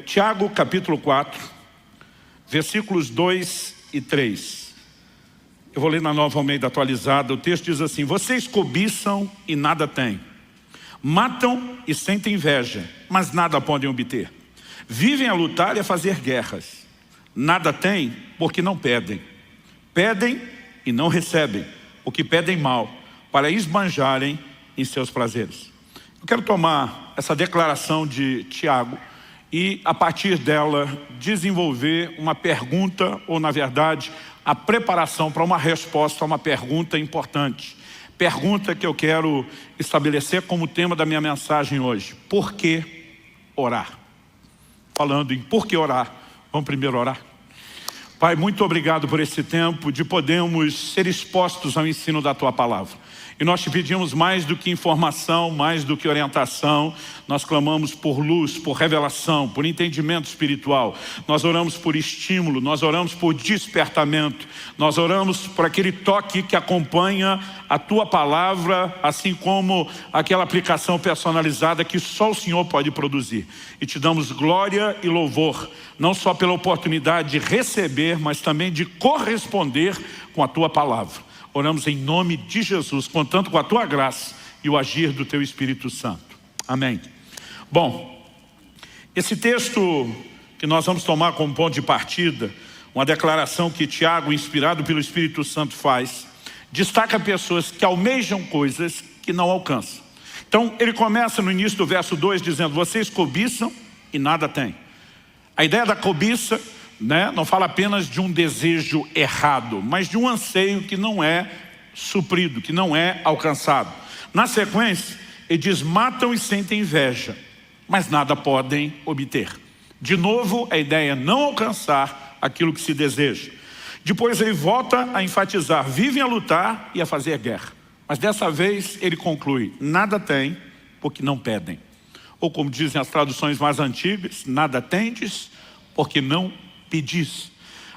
Tiago capítulo 4, versículos 2 e 3. Eu vou ler na Nova Almeida atualizada. O texto diz assim: vocês cobiçam e nada têm, matam e sentem inveja, mas nada podem obter. Vivem a lutar e a fazer guerras. Nada têm porque não pedem. Pedem e não recebem, porque pedem mal, para esbanjarem em seus prazeres. Eu quero tomar essa declaração de Tiago e, a partir dela, desenvolver uma pergunta, ou na verdade, a preparação para uma resposta a uma pergunta importante. Pergunta que eu quero estabelecer como tema da minha mensagem hoje: por que orar? Falando em por que orar, vamos primeiro orar. Pai, muito obrigado por esse tempo de podermos ser expostos ao ensino da Tua Palavra. E nós te pedimos mais do que informação, mais do que orientação. Nós clamamos por luz, por revelação, por entendimento espiritual. Nós oramos por estímulo, nós oramos por despertamento. Nós oramos por aquele toque que acompanha a Tua Palavra, assim como aquela aplicação personalizada que só o Senhor pode produzir. E te damos glória e louvor, não só pela oportunidade de receber, mas também de corresponder com a Tua Palavra. Oramos em nome de Jesus, contando com a Tua graça e o agir do Teu Espírito Santo. Amém. Bom, esse texto que nós vamos tomar como ponto de partida, uma declaração que Tiago, inspirado pelo Espírito Santo, faz, destaca pessoas que almejam coisas que não alcançam. Então, ele começa no início do verso 2 dizendo: vocês cobiçam e nada têm. A ideia da cobiça, não fala apenas de um desejo errado, mas de um anseio que não é suprido, que não é alcançado. Na sequência, ele diz: matam e sentem inveja, mas nada podem obter. De novo, a ideia é não alcançar aquilo que se deseja. Depois ele volta a enfatizar: vivem a lutar e a fazer guerra. Mas dessa vez ele conclui: nada tem porque não pedem. Ou como dizem as traduções mais antigas: nada tendes porque não pedis.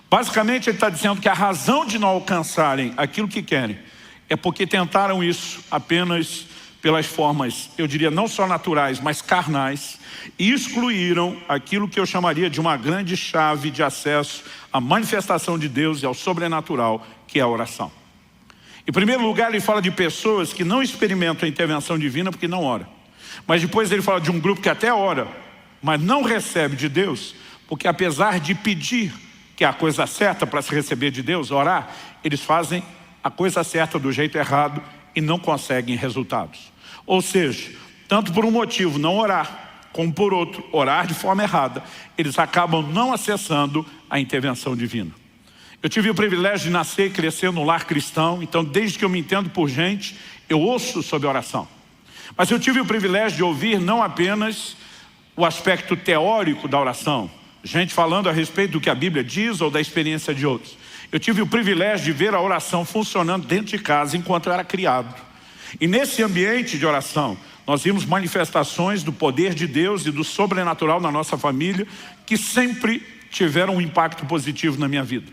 Basicamente ele está dizendo que a razão de não alcançarem aquilo que querem é porque tentaram isso apenas pelas formas, eu diria, não só naturais, mas carnais, e excluíram aquilo que eu chamaria de uma grande chave de acesso à manifestação de Deus e ao sobrenatural, que é a oração. Em primeiro lugar, ele fala de pessoas que não experimentam a intervenção divina porque não oram. Mas depois ele fala de um grupo que até ora, mas não recebe de Deus, porque apesar de pedir, que é a coisa certa para se receber de Deus, orar, eles fazem a coisa certa do jeito errado e não conseguem resultados. Ou seja, tanto por um motivo não orar, como por outro orar de forma errada, eles acabam não acessando a intervenção divina. Eu tive o privilégio de nascer e crescer no lar cristão, então desde que eu me entendo por gente, eu ouço sobre oração. Mas eu tive o privilégio de ouvir não apenas o aspecto teórico da oração, gente falando a respeito do que a Bíblia diz ou da experiência de outros. Eu tive o privilégio de ver a oração funcionando dentro de casa enquanto eu era criado. E nesse ambiente de oração, nós vimos manifestações do poder de Deus e do sobrenatural na nossa família, que sempre tiveram um impacto positivo na minha vida.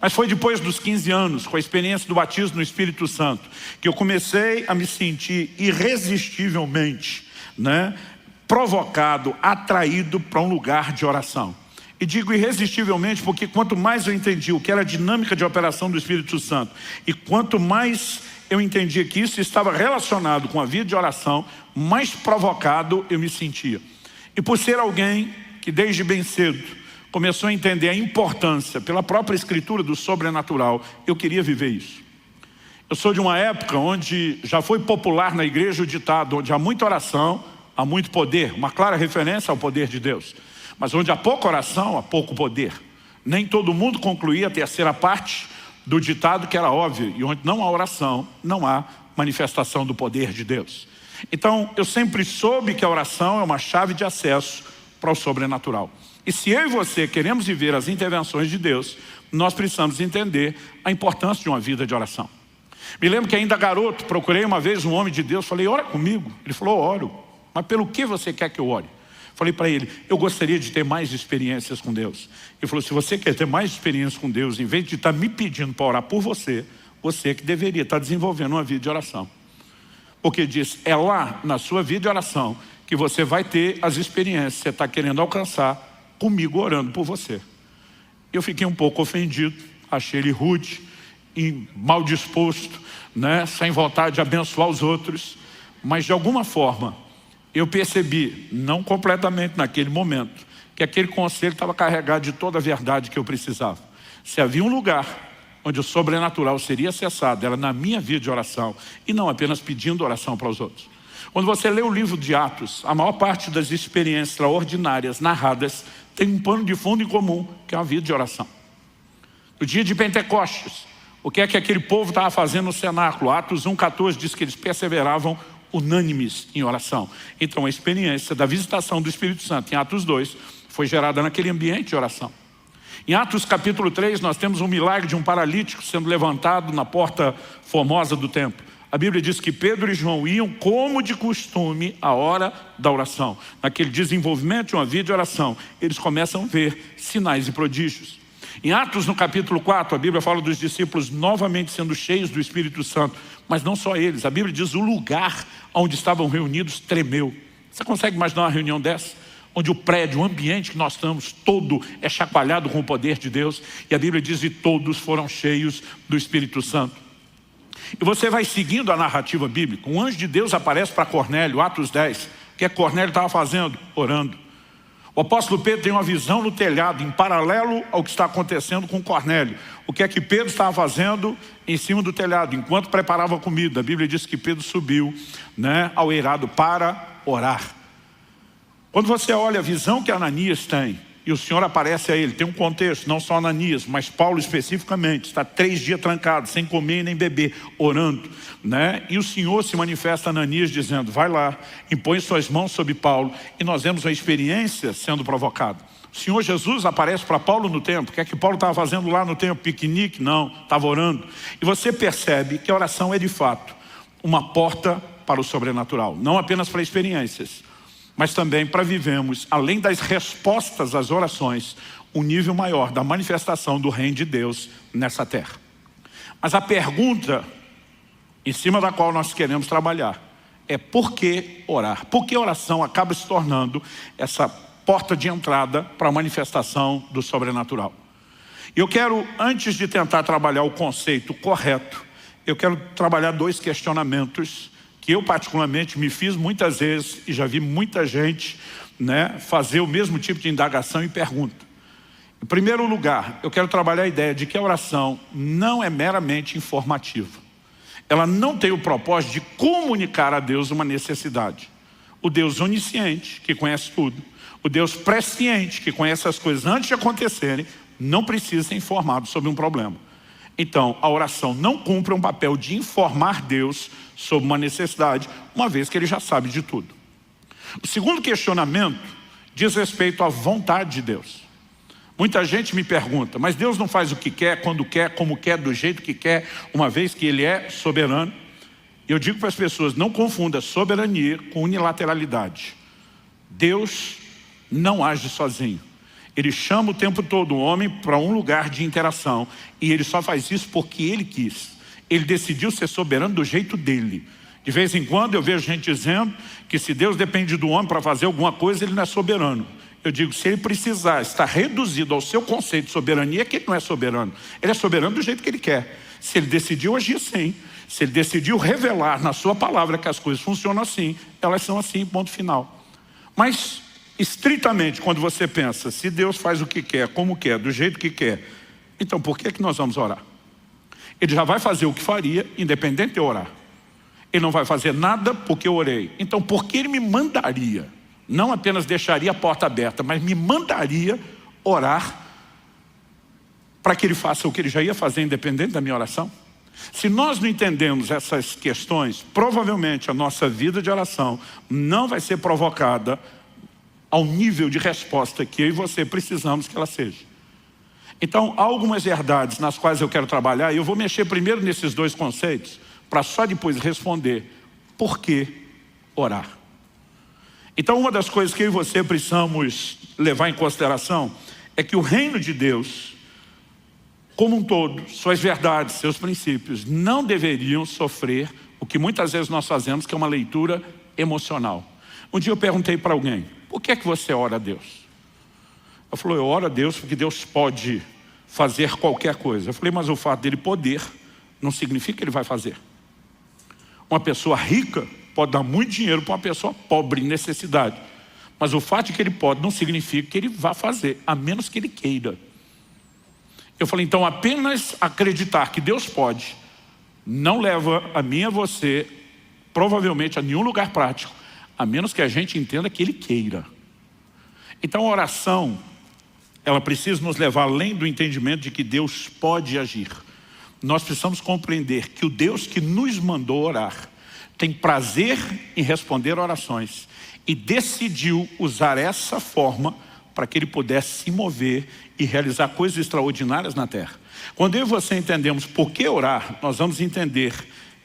Mas foi depois dos 15 anos, com a experiência do batismo no Espírito Santo, que eu comecei a me sentir irresistivelmente, provocado, atraído para um lugar de oração. E digo irresistivelmente porque quanto mais eu entendi o que era a dinâmica de operação do Espírito Santo e quanto mais eu entendi que isso estava relacionado com a vida de oração, mais provocado eu me sentia. E por ser alguém que desde bem cedo começou a entender a importância pela própria Escritura do sobrenatural, eu queria viver isso. Eu sou de uma época onde já foi popular na igreja o ditado: onde há muita oração, há muito poder, uma clara referência ao poder de Deus. Mas onde há pouca oração, há pouco poder. Nem todo mundo concluía a terceira parte do ditado, que era óbvio: e onde não há oração, não há manifestação do poder de Deus. Então, eu sempre soube que a oração é uma chave de acesso para o sobrenatural. E se eu e você queremos viver as intervenções de Deus, nós precisamos entender a importância de uma vida de oração. Me lembro que ainda garoto, procurei uma vez um homem de Deus, falei: ora comigo. Ele falou: oro. Mas pelo que você quer que eu ore? Falei para ele: eu gostaria de ter mais experiências com Deus. Ele falou: se você quer ter mais experiências com Deus, em vez de estar me pedindo para orar por você, você que deveria estar desenvolvendo uma vida de oração. Porque diz, é lá na sua vida de oração que você vai ter as experiências que você está querendo alcançar comigo orando por você. Eu fiquei um pouco ofendido, achei ele rude e mal disposto, né? Sem vontade de abençoar os outros, mas de alguma forma eu percebi, não completamente naquele momento, que aquele conselho estava carregado de toda a verdade que eu precisava. Se havia um lugar onde o sobrenatural seria acessado, era na minha vida de oração, e não apenas pedindo oração para os outros. Quando você lê o livro de Atos, a maior parte das experiências extraordinárias narradas tem um pano de fundo em comum, que é uma vida de oração. No dia de Pentecostes, o que é que aquele povo estava fazendo no cenáculo? Atos 1,14 diz que eles perseveravam unânimes em oração. Então a experiência da visitação do Espírito Santo em Atos 2 foi gerada naquele ambiente de oração. Em Atos capítulo 3 nós temos um milagre de um paralítico sendo levantado na porta formosa do templo. A Bíblia diz que Pedro e João iam como de costume à hora da oração. Naquele desenvolvimento de uma vida de oração, eles começam a ver sinais e prodígios. Em Atos no capítulo 4, a Bíblia fala dos discípulos novamente sendo cheios do Espírito Santo. Mas não só eles, a Bíblia diz o lugar onde estavam reunidos tremeu. Você consegue imaginar uma reunião dessa? Onde o prédio, o ambiente que nós estamos todo é chacoalhado com o poder de Deus. E a Bíblia diz que todos foram cheios do Espírito Santo. E você vai seguindo a narrativa bíblica. Um anjo de Deus aparece para Cornélio, Atos 10. O que Cornélio estava fazendo? Orando. O apóstolo Pedro tem uma visão no telhado, em paralelo ao que está acontecendo com Cornélio. O que é que Pedro estava fazendo em cima do telhado, enquanto preparava a comida? A Bíblia diz que Pedro subiu, né, ao eirado para orar. Quando você olha a visão que Ananias tem, e o Senhor aparece a ele, tem um contexto, não só Ananias, mas Paulo especificamente, está 3 dias trancado, sem comer nem beber, orando, né? E o Senhor se manifesta a Ananias dizendo, vai lá, impõe suas mãos sobre Paulo, e nós vemos a experiência sendo provocada. O Senhor Jesus aparece para Paulo no templo. O que é que Paulo estava fazendo lá no templo? Piquenique? Não, estava orando. E você percebe que a oração é de fato uma porta para o sobrenatural, não apenas para experiências, mas também para vivermos, além das respostas às orações, um nível maior da manifestação do reino de Deus nessa terra. Mas a pergunta em cima da qual nós queremos trabalhar é por que orar? Por que a oração acaba se tornando essa porta de entrada para a manifestação do sobrenatural? E eu quero, antes de tentar trabalhar o conceito correto, eu quero trabalhar 2 questionamentos que eu particularmente me fiz muitas vezes e já vi muita gente, né, fazer o mesmo tipo de indagação e pergunta. Em primeiro lugar, eu quero trabalhar a ideia de que a oração não é meramente informativa. Ela não tem o propósito de comunicar a Deus uma necessidade. O Deus onisciente, que conhece tudo, o Deus presciente, que conhece as coisas antes de acontecerem, não precisa ser informado sobre um problema. Então, a oração não cumpre um papel de informar Deus sobre uma necessidade, uma vez que Ele já sabe de tudo. O segundo questionamento diz respeito à vontade de Deus. Muita gente me pergunta, mas Deus não faz o que quer, quando quer, como quer, do jeito que quer, uma vez que Ele é soberano? Eu digo para as pessoas, não confunda soberania com unilateralidade. Deus não age sozinho. Ele chama o tempo todo o homem para um lugar de interação. E Ele só faz isso porque Ele quis. Ele decidiu ser soberano do jeito dele. De vez em quando eu vejo gente dizendo que se Deus depende do homem para fazer alguma coisa, Ele não é soberano. Eu digo, se Ele precisar estar reduzido ao seu conceito de soberania, é que Ele não é soberano. Ele é soberano do jeito que Ele quer. Se Ele decidiu agir assim, se Ele decidiu revelar na sua palavra que as coisas funcionam assim, elas são assim, ponto final. Mas estritamente, quando você pensa, se Deus faz o que quer, como quer, do jeito que quer, então por que nós vamos orar? Ele já vai fazer o que faria, independente de eu orar. Ele não vai fazer nada porque eu orei. Então por que Ele me mandaria? Não apenas deixaria a porta aberta, mas me mandaria orar para que Ele faça o que Ele já ia fazer, independente da minha oração? Se nós não entendemos essas questões, provavelmente a nossa vida de oração não vai ser provocada ao nível de resposta que eu e você precisamos que ela seja. Então, há algumas verdades nas quais eu quero trabalhar, e eu vou mexer primeiro nesses 2 conceitos, para só depois responder por que orar. Então, uma das coisas que eu e você precisamos levar em consideração é que o reino de Deus, como um todo, suas verdades, seus princípios, não deveriam sofrer o que muitas vezes nós fazemos, que é uma leitura emocional. Um dia eu perguntei para alguém, por que é que você ora a Deus? Ela falou, eu oro a Deus porque Deus pode fazer qualquer coisa. Eu falei, mas o fato dele poder não significa que ele vai fazer. Uma pessoa rica pode dar muito dinheiro para uma pessoa pobre, em necessidade. Mas o fato de que ele pode não significa que ele vá fazer, a menos que ele queira. Eu falei, então apenas acreditar que Deus pode, não leva a mim e a você, provavelmente, a nenhum lugar prático, a menos que a gente entenda que Ele queira. Então a oração, ela precisa nos levar além do entendimento de que Deus pode agir. Nós precisamos compreender que o Deus que nos mandou orar tem prazer em responder orações e decidiu usar essa forma para que Ele pudesse se mover e realizar coisas extraordinárias na terra. Quando eu e você entendemos por que orar, nós vamos entender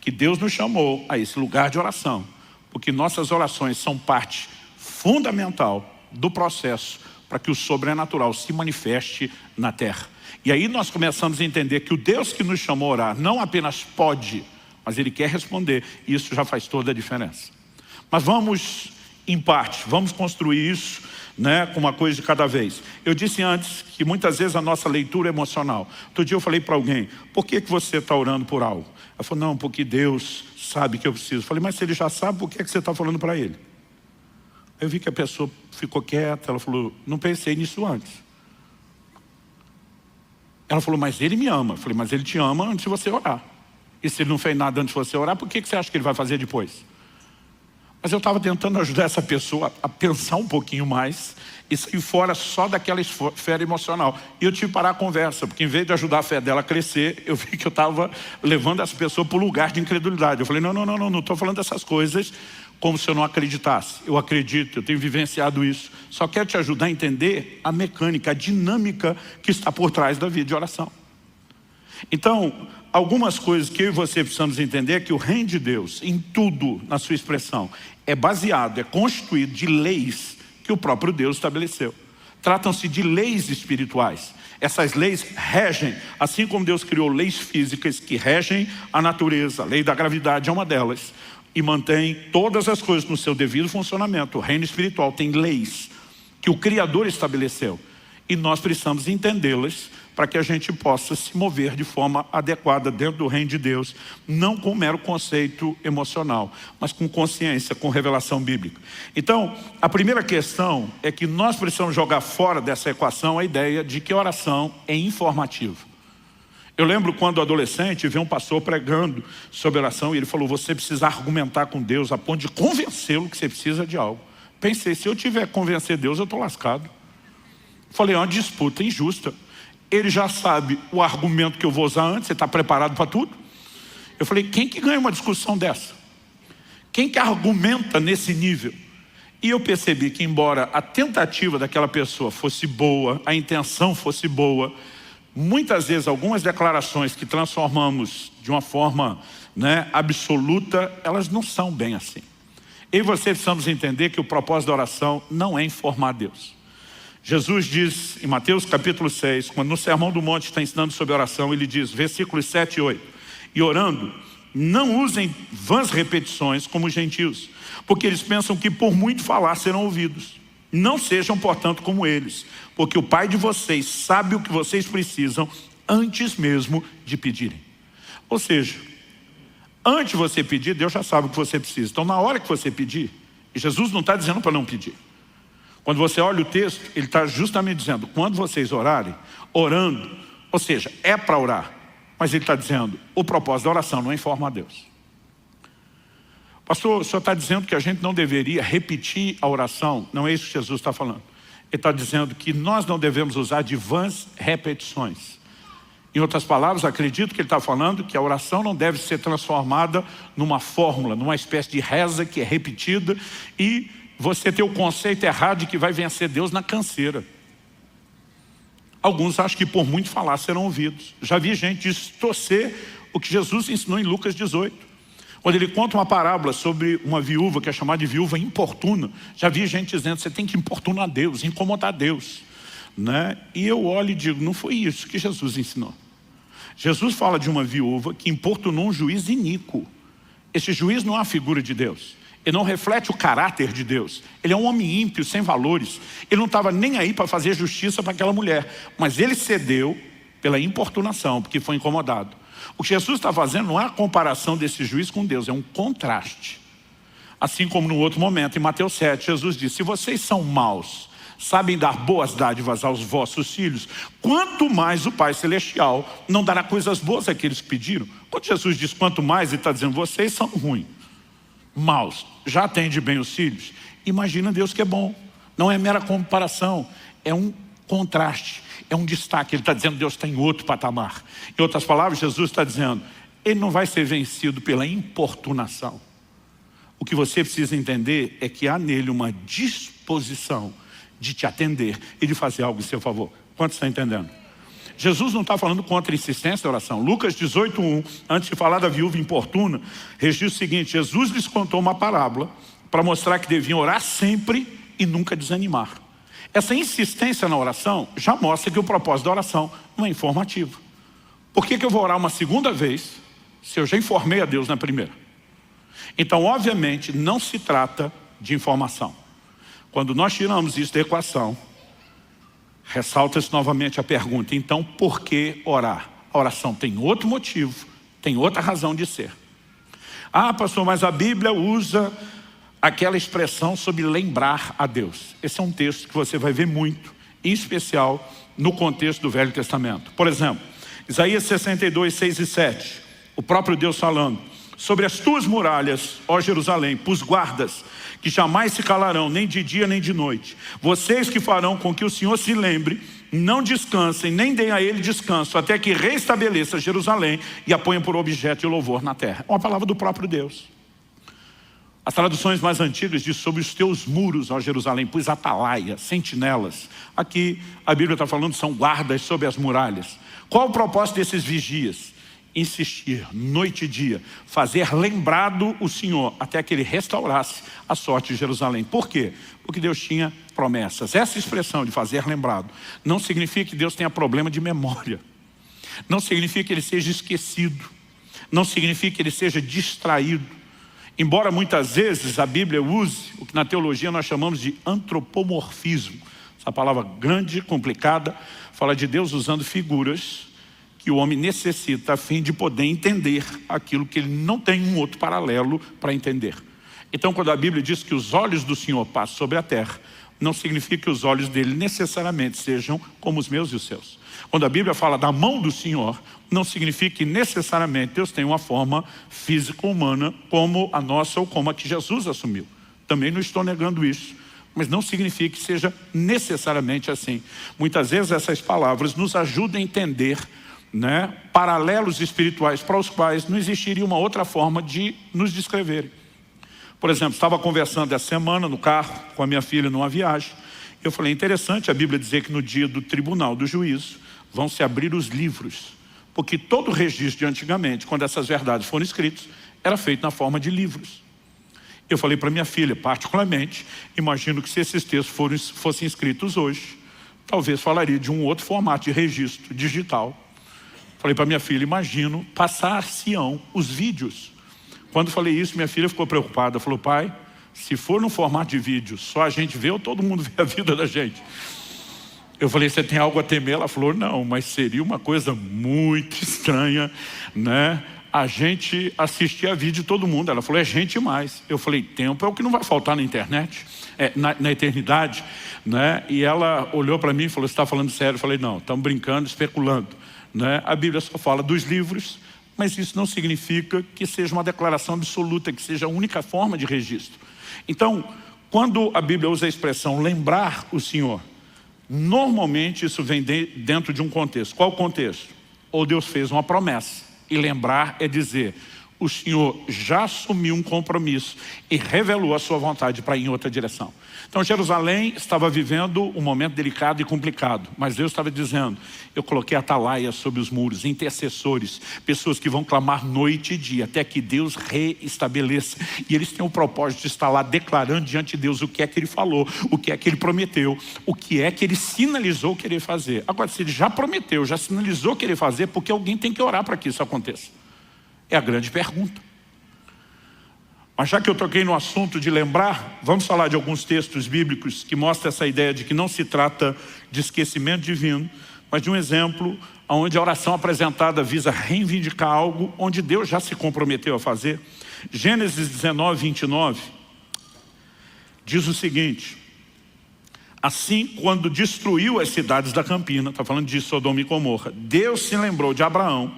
que Deus nos chamou a esse lugar de oração, porque nossas orações são parte fundamental do processo para que o sobrenatural se manifeste na terra. E aí nós começamos a entender que o Deus que nos chamou a orar não apenas pode, mas Ele quer responder, e isso já faz toda a diferença. Mas vamos, em parte, vamos construir isso, com uma coisa de cada vez. Eu disse antes que muitas vezes a nossa leitura é emocional. Outro dia eu falei para alguém, por que você está orando por algo? Ela falou, não, porque Deus sabe que eu preciso. Eu falei, mas se Ele já sabe, por que você está falando para Ele? Aí eu vi que a pessoa ficou quieta, ela falou, não pensei nisso antes. Ela falou, mas Ele me ama. Eu falei, mas Ele te ama antes de você orar. E se Ele não fez nada antes de você orar, por que você acha que Ele vai fazer depois? Mas eu estava tentando ajudar essa pessoa a pensar um pouquinho mais e sair fora só daquela esfera emocional. E eu tive que parar a conversa, porque em vez de ajudar a fé dela a crescer, eu vi que eu estava levando essa pessoa para o lugar de incredulidade. Eu falei, não estou falando dessas coisas como se eu não acreditasse. Eu acredito, eu tenho vivenciado isso. Só quero te ajudar a entender a mecânica, a dinâmica que está por trás da vida de oração. Então, algumas coisas que eu e você precisamos entender é que o reino de Deus, em tudo, na sua expressão, é baseado, é constituído de leis que o próprio Deus estabeleceu. Tratam-se de leis espirituais. Essas leis regem, assim como Deus criou leis físicas que regem a natureza. A lei da gravidade é uma delas. E mantém todas as coisas no seu devido funcionamento. O reino espiritual tem leis que o Criador estabeleceu. E nós precisamos entendê-las para que a gente possa se mover de forma adequada dentro do reino de Deus, não com mero conceito emocional, mas com consciência, com revelação bíblica. Então, a primeira questão é que nós precisamos jogar fora dessa equação a ideia de que oração é informativa. Eu lembro quando adolescente, vi um pastor pregando sobre oração e ele falou, você precisa argumentar com Deus a ponto de convencê-lo que você precisa de algo. Pensei, se eu tiver que convencer Deus, eu estou lascado. Falei, é uma disputa injusta. Ele já sabe o argumento que eu vou usar antes, você está preparado para tudo? Eu falei, quem que ganha uma discussão dessa? Quem que argumenta nesse nível? E eu percebi que embora a tentativa daquela pessoa fosse boa, a intenção fosse boa, muitas vezes algumas declarações que transformamos de uma forma absoluta, elas não são bem assim. Eu e você precisamos entender que o propósito da oração não é informar Deus. Jesus diz em Mateus capítulo 6, quando no Sermão do Monte está ensinando sobre oração, ele diz, versículos 7 e 8, e orando, não usem vãs repetições como os gentios, porque eles pensam que por muito falar serão ouvidos. Não sejam, portanto, como eles, porque o Pai de vocês sabe o que vocês precisam antes mesmo de pedirem. Ou seja, antes de você pedir, Deus já sabe o que você precisa. Então, na hora que você pedir, e Jesus não está dizendo para não pedir. Quando você olha o texto, ele está justamente dizendo, quando vocês orarem, orando, ou seja, é para orar, mas ele está dizendo, o propósito da oração não é informar Deus. Pastor, o senhor está dizendo que a gente não deveria repetir a oração? Não é isso que Jesus está falando. Ele está dizendo que nós não devemos usar de vãs repetições. Em outras palavras, acredito que ele está falando que a oração não deve ser transformada numa fórmula, numa espécie de reza que é repetida e você tem o conceito errado de que vai vencer Deus na canseira. Alguns acham que por muito falar serão ouvidos. Já vi gente distorcer o que Jesus ensinou em Lucas 18. Quando ele conta uma parábola sobre uma viúva que é chamada de viúva importuna. Já vi gente dizendo, você tem que importunar Deus, incomodar Deus. E eu olho e digo, não foi isso que Jesus ensinou. Jesus fala de uma viúva que importunou um juiz iníquo. Esse juiz não é a figura de Deus. Ele não reflete o caráter de Deus. Ele é um homem ímpio, sem valores. Ele não estava nem aí para fazer justiça para aquela mulher. Mas ele cedeu pela importunação, porque foi incomodado. O que Jesus está fazendo não é a comparação desse juiz com Deus, é um contraste. Assim como no outro momento, em Mateus 7, Jesus disse: se vocês são maus, sabem dar boas dádivas aos vossos filhos, quanto mais o Pai Celestial não dará coisas boas àqueles que pediram. Quando Jesus diz quanto mais, ele está dizendo: vocês são ruins, maus, já atende bem os filhos. Imagina Deus que é bom. Não é mera comparação, é um contraste, é um destaque. Ele está dizendo que Deus está em outro patamar. Em outras palavras, Jesus está dizendo: ele não vai ser vencido pela importunação. O que você precisa entender é que há nele uma disposição de te atender e de fazer algo em seu favor. Quantos estão entendendo? Jesus não está falando contra a insistência da oração. Lucas 18:1, antes de falar da viúva importuna, registra o seguinte: Jesus lhes contou uma parábola para mostrar que deviam orar sempre e nunca desanimar. Essa insistência na oração já mostra que o propósito da oração não é informativo. Por que eu vou orar uma segunda vez se eu já informei a Deus na primeira? Então, obviamente, não se trata de informação. Quando nós tiramos isso da equação, ressalta-se novamente a pergunta: então por que orar? A oração tem outro motivo, tem outra razão de ser. Ah, pastor, mas a Bíblia usa aquela expressão sobre lembrar a Deus. Esse é um texto que você vai ver muito, em especial no contexto do Velho Testamento. Por exemplo, Isaías 62, 6 e 7, o próprio Deus falando: sobre as tuas muralhas, ó Jerusalém, pus guardas que jamais se calarão, nem de dia nem de noite. Vocês que farão com que o Senhor se lembre, não descansem, nem deem a ele descanso, até que restabeleça Jerusalém e a ponha por objeto de louvor na terra. É uma palavra do próprio Deus. As traduções mais antigas dizem: sobre os teus muros, ó Jerusalém, pus atalaias, sentinelas. Aqui a Bíblia está falando são guardas sobre as muralhas. Qual o propósito desses vigias? Insistir, noite e dia, fazer lembrado o Senhor, até que ele restaurasse a sorte de Jerusalém. Por quê? Porque Deus tinha promessas. Essa expressão de fazer lembrado não significa que Deus tenha problema de memória. Não significa que ele seja esquecido. Não significa que ele seja distraído. Embora muitas vezes a Bíblia use o que na teologia nós chamamos de antropomorfismo. Essa palavra grande, complicada, fala de Deus usando figuras que o homem necessita a fim de poder entender aquilo que ele não tem um outro paralelo para entender. Então, quando a Bíblia diz que os olhos do Senhor passam sobre a terra, não significa que os olhos dele necessariamente sejam como os meus e os seus. Quando a Bíblia fala da mão do Senhor, não significa que necessariamente Deus tem uma forma física humana como a nossa ou como a que Jesus assumiu. Também não estou negando isso, mas não significa que seja necessariamente assim. Muitas vezes essas palavras nos ajudam a entender paralelos espirituais para os quais não existiria uma outra forma de nos descreverem. Por exemplo, estava conversando essa semana no carro com a minha filha numa viagem. Eu falei: interessante a Bíblia dizer que no dia do tribunal do juízo vão se abrir os livros, porque todo o registro de antigamente, quando essas verdades foram escritas, era feito na forma de livros. Eu falei para minha filha: particularmente, imagino que se esses textos fossem escritos hoje, talvez falaria de um outro formato de registro digital. Falei para minha filha: imagino passar-se-ão os vídeos. Quando falei isso, minha filha ficou preocupada. Falou: pai, se for no formato de vídeo, só a gente vê ou todo mundo vê a vida da gente? Eu falei: você tem algo a temer? Ela falou: não, mas seria uma coisa muito estranha, a gente assistir a vídeo de todo mundo. Ela falou: é gente mais. Eu falei: tempo é o que não vai faltar na internet, na eternidade, E ela olhou para mim e falou: você está falando sério? Eu falei: não, estamos brincando, especulando. A Bíblia só fala dos livros, mas isso não significa que seja uma declaração absoluta, que seja a única forma de registro. Então, quando a Bíblia usa a expressão lembrar o Senhor, normalmente isso vem dentro de um contexto. Qual o contexto? Ou Deus fez uma promessa, e lembrar é dizer: o Senhor já assumiu um compromisso e revelou a sua vontade para ir em outra direção. Então Jerusalém estava vivendo um momento delicado e complicado, mas Deus estava dizendo: eu coloquei atalaias sobre os muros, intercessores, pessoas que vão clamar noite e dia até que Deus reestabeleça. E eles têm o propósito de estar lá declarando diante de Deus o que é que ele falou, o que é que ele prometeu, o que é que ele sinalizou querer fazer. Agora, se ele já prometeu, já sinalizou querer fazer, porque alguém tem que orar para que isso aconteça? É a grande pergunta. Mas já que eu toquei no assunto de lembrar, vamos falar de alguns textos bíblicos que mostram essa ideia de que não se trata de esquecimento divino, mas de um exemplo onde a oração apresentada visa reivindicar algo onde Deus já se comprometeu a fazer. Gênesis 19, 29, diz o seguinte: assim, quando destruiu as cidades da campina, está falando de Sodoma e Gomorra, Deus se lembrou de Abraão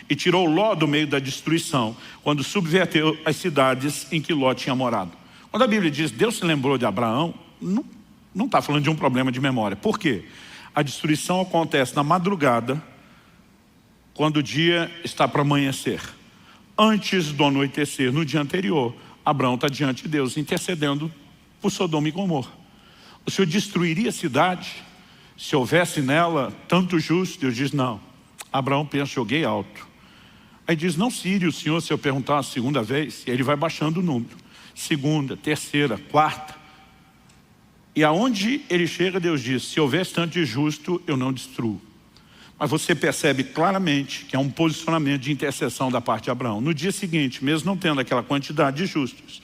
e tirou Ló do meio da destruição, quando subverteu as cidades em que Ló tinha morado. Quando a Bíblia diz Deus se lembrou de Abraão, não está falando de um problema de memória. Por quê? A destruição acontece na madrugada, quando o dia está para amanhecer. Antes do anoitecer, no dia anterior, Abraão está diante de Deus, intercedendo por Sodoma e Gomorra. O Senhor destruiria a cidade se houvesse nela tanto justo? Deus diz não. Abraão pensa, joguei alto. Aí diz, não se ire o Senhor se eu perguntar a segunda vez. E ele vai baixando o número. Segunda, terceira, quarta. E aonde ele chega, Deus diz, se houvesse tanto de justo, eu não destruo. Mas você percebe claramente que é um posicionamento de intercessão da parte de Abraão. No dia seguinte, mesmo não tendo aquela quantidade de justos,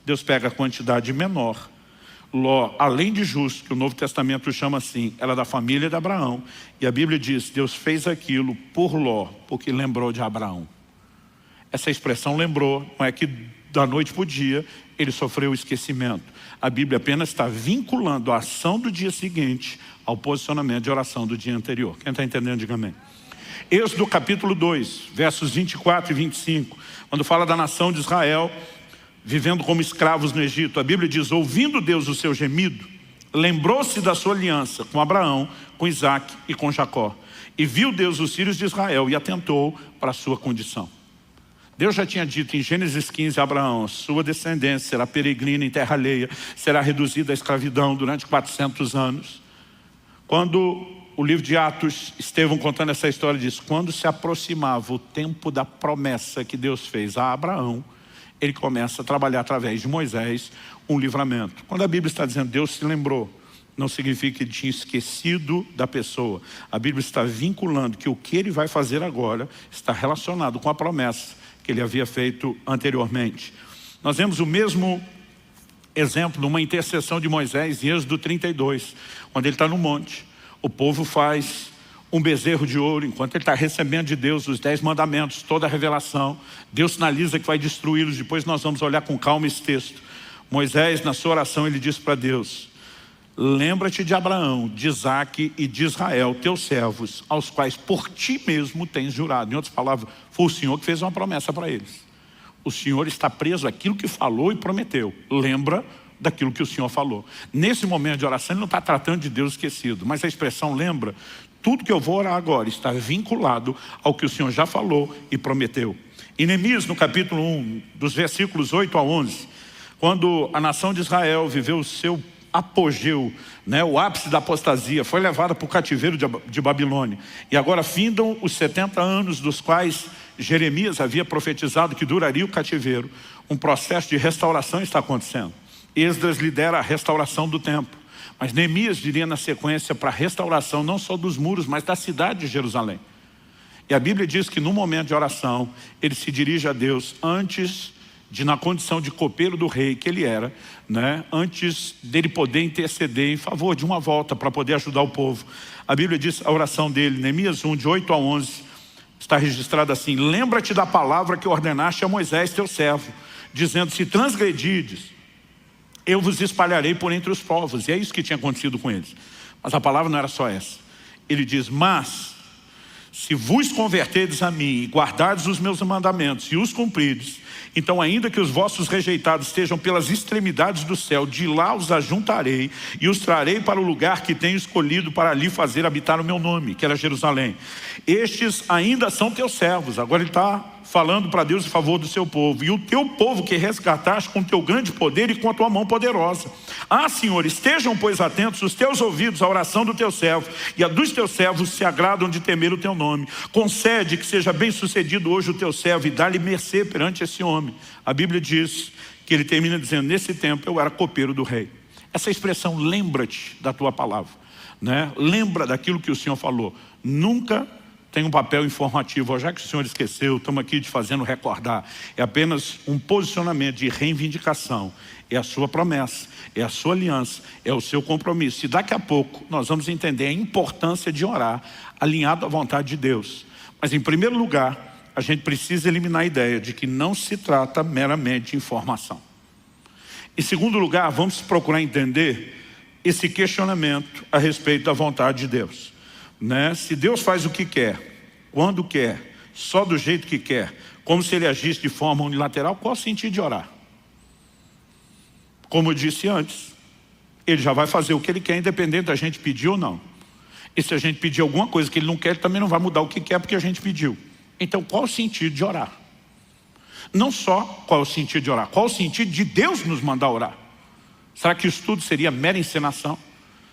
Deus pega a quantidade menor. Ló, além de justo, que o Novo Testamento chama assim, ela é da família de Abraão. E a Bíblia diz, Deus fez aquilo por Ló, porque lembrou de Abraão. Essa expressão lembrou, não é que da noite para o dia ele sofreu o esquecimento. A Bíblia apenas está vinculando a ação do dia seguinte ao posicionamento de oração do dia anterior. Quem está entendendo, diga amém. Êxodo capítulo 2, versos 24 e 25, quando fala da nação de Israel vivendo como escravos no Egito, a Bíblia diz, ouvindo Deus o seu gemido, lembrou-se da sua aliança com Abraão, com Isaac e com Jacó. E viu Deus os filhos de Israel e atentou para a sua condição. Deus já tinha dito em Gênesis 15 a Abraão, sua descendência será peregrina em terra alheia, será reduzida à escravidão durante 400 anos. Quando o livro de Atos, Estevão contando essa história diz, quando se aproximava o tempo da promessa que Deus fez a Abraão, ele começa a trabalhar através de Moisés um livramento. Quando a Bíblia está dizendo Deus se lembrou, não significa que ele tinha esquecido da pessoa. A Bíblia está vinculando que o que ele vai fazer agora está relacionado com a promessa que ele havia feito anteriormente. Nós vemos o mesmo exemplo numa intercessão de Moisés em Êxodo 32, quando ele está no monte. O povo faz um bezerro de ouro, enquanto ele está recebendo de Deus os 10 mandamentos, toda a revelação. Deus sinaliza que vai destruí-los. Depois nós vamos olhar com calma esse texto. Moisés, na sua oração, ele diz para Deus, lembra-te de Abraão, de Isaac e de Israel, teus servos, aos quais por ti mesmo tens jurado. Em outras palavras, foi o Senhor que fez uma promessa para eles. O Senhor está preso àquilo que falou e prometeu. Lembra daquilo que o Senhor falou. Nesse momento de oração, ele não está tratando de Deus esquecido, mas a expressão lembra, tudo que eu vou orar agora está vinculado ao que o Senhor já falou e prometeu. Em Neemias, no capítulo 1, dos versículos 8 a 11, quando a nação de Israel viveu o seu apogeu, o ápice da apostasia, foi levada para o cativeiro de Babilônia. E agora findam os 70 anos dos quais Jeremias havia profetizado que duraria o cativeiro. Um processo de restauração está acontecendo. Esdras lidera a restauração do templo. Mas Neemias diria na sequência para a restauração não só dos muros, mas da cidade de Jerusalém. E a Bíblia diz que no momento de oração, ele se dirige a Deus antes de, na condição de copeiro do rei que ele era, antes dele poder interceder em favor de uma volta para poder ajudar o povo. A Bíblia diz a oração dele, Neemias 1, de 8 a 11, está registrada assim, lembra-te da palavra que ordenaste a Moisés, teu servo, dizendo, se transgredides, eu vos espalharei por entre os povos. E é isso que tinha acontecido com eles. Mas a palavra não era só essa. Ele diz, mas se vos converterdes a mim e guardardes os meus mandamentos e os cumprides, então ainda que os vossos rejeitados estejam pelas extremidades do céu, de lá os ajuntarei e os trarei para o lugar que tenho escolhido para ali fazer habitar o meu nome, que era Jerusalém. Estes ainda são teus servos. Agora ele está falando para Deus em favor do seu povo. E o teu povo que resgataste com teu grande poder e com a tua mão poderosa. Ah, Senhor, estejam, pois, atentos os teus ouvidos à oração do teu servo, e a dos teus servos se agradam de temer o teu nome. Concede que seja bem sucedido hoje o teu servo e dá-lhe mercê perante esse homem. A Bíblia diz que ele termina dizendo, nesse tempo eu era copeiro do rei. Essa expressão, lembra-te da tua palavra, Lembra daquilo que o Senhor falou. Nunca tem um papel informativo. Já que o senhor esqueceu, estamos aqui te fazendo recordar. É apenas um posicionamento de reivindicação. É a sua promessa, é a sua aliança, é o seu compromisso. E daqui a pouco nós vamos entender a importância de orar alinhado à vontade de Deus. Mas em primeiro lugar, a gente precisa eliminar a ideia de que não se trata meramente de informação. Em segundo lugar, vamos procurar entender esse questionamento a respeito da vontade de Deus. Se Deus faz o que quer, quando quer, só do jeito que quer, como se Ele agisse de forma unilateral, qual o sentido de orar? Como eu disse antes, Ele já vai fazer o que Ele quer, independente da gente pedir ou não. E se a gente pedir alguma coisa que Ele não quer, Ele também não vai mudar o que quer porque a gente pediu. Então qual o sentido de orar? Não só qual o sentido de orar, qual o sentido de Deus nos mandar orar? Será que isso tudo seria mera encenação?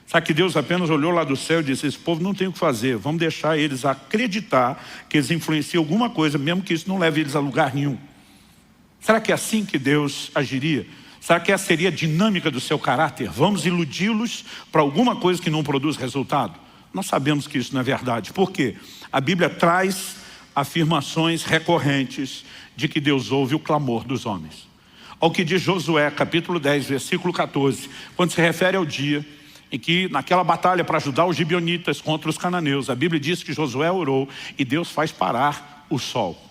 Será que Deus apenas olhou lá do céu e disse, esse povo não tem o que fazer, vamos deixar eles acreditar que eles influenciam alguma coisa, mesmo que isso não leve eles a lugar nenhum? Será que é assim que Deus agiria? Será que essa seria a dinâmica do seu caráter? Vamos iludi-los para alguma coisa que não produz resultado? Nós sabemos que isso não é verdade. Por quê? A Bíblia traz afirmações recorrentes de que Deus ouve o clamor dos homens. Ao que diz Josué, capítulo 10, versículo 14, quando se refere ao dia em que, naquela batalha para ajudar os gibeonitas contra os cananeus, a Bíblia diz que Josué orou e Deus faz parar o sol.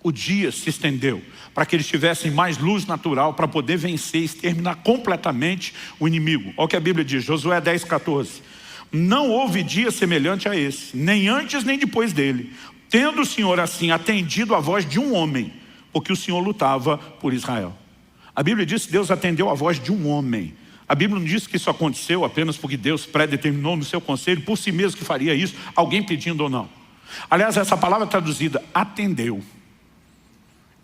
O dia se estendeu para que eles tivessem mais luz natural para poder vencer e exterminar completamente o inimigo. Olha o que a Bíblia diz, Josué 10, 14. Não houve dia semelhante a esse, nem antes nem depois dele, tendo o Senhor assim atendido a voz de um homem, porque o Senhor lutava por Israel. A Bíblia diz que Deus atendeu a voz de um homem. A Bíblia não diz que isso aconteceu apenas porque Deus predeterminou no seu conselho por si mesmo que faria isso, alguém pedindo ou não. Aliás, essa palavra traduzida, atendeu.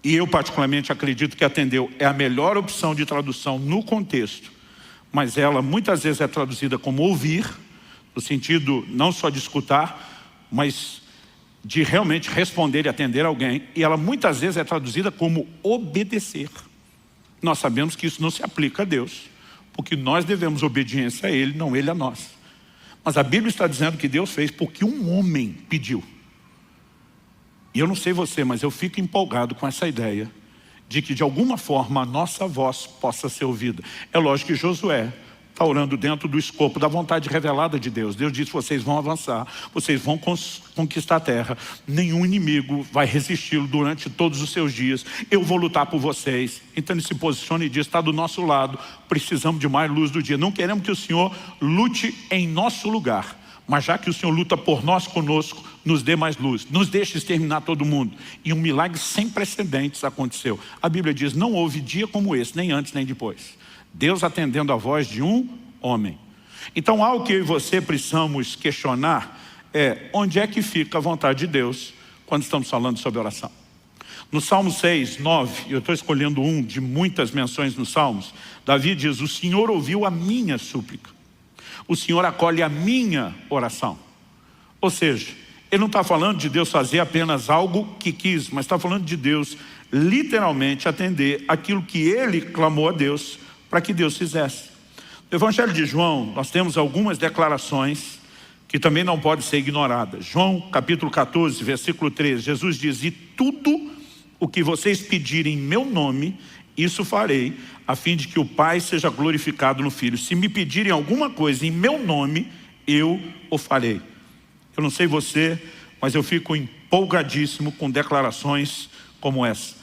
E eu particularmente acredito que atendeu é a melhor opção de tradução no contexto. Mas ela muitas vezes é traduzida como ouvir, no sentido não só de escutar, mas de realmente responder e atender alguém. E ela muitas vezes é traduzida como obedecer. Nós sabemos que isso não se aplica a Deus, porque nós devemos obediência a Ele, não Ele a nós. Mas a Bíblia está dizendo que Deus fez porque um homem pediu. E eu não sei você, mas eu fico empolgado com essa ideia de que de alguma forma a nossa voz possa ser ouvida. É lógico que Josué está orando dentro do escopo da vontade revelada de Deus. Deus disse, vocês vão avançar, vocês vão conquistar a terra, nenhum inimigo vai resisti-lo durante todos os seus dias, eu vou lutar por vocês. Então ele se posiciona e diz, está do nosso lado, precisamos de mais luz do dia. Não queremos que o Senhor lute em nosso lugar, mas já que o Senhor luta por nós conosco, nos dê mais luz, nos deixe exterminar todo mundo. E um milagre sem precedentes aconteceu. A Bíblia diz, não houve dia como esse, nem antes nem depois. Deus atendendo a voz de um homem. Então algo que eu e você precisamos questionar é onde é que fica a vontade de Deus quando estamos falando sobre oração. No Salmo 6, 9, eu estou escolhendo um de muitas menções nos Salmos, Davi diz, o Senhor ouviu a minha súplica. O Senhor acolhe a minha oração. Ou seja, ele não está falando de Deus fazer apenas algo que quis, mas está falando de Deus literalmente atender aquilo que ele clamou a Deus para que Deus fizesse. No Evangelho de João, nós temos algumas declarações que também não podem ser ignoradas. João capítulo 14, versículo 13, Jesus diz, e tudo o que vocês pedirem em meu nome, isso farei, a fim de que o Pai seja glorificado no Filho. Se me pedirem alguma coisa em meu nome, eu o farei. Eu não sei você, mas eu fico empolgadíssimo com declarações como essa.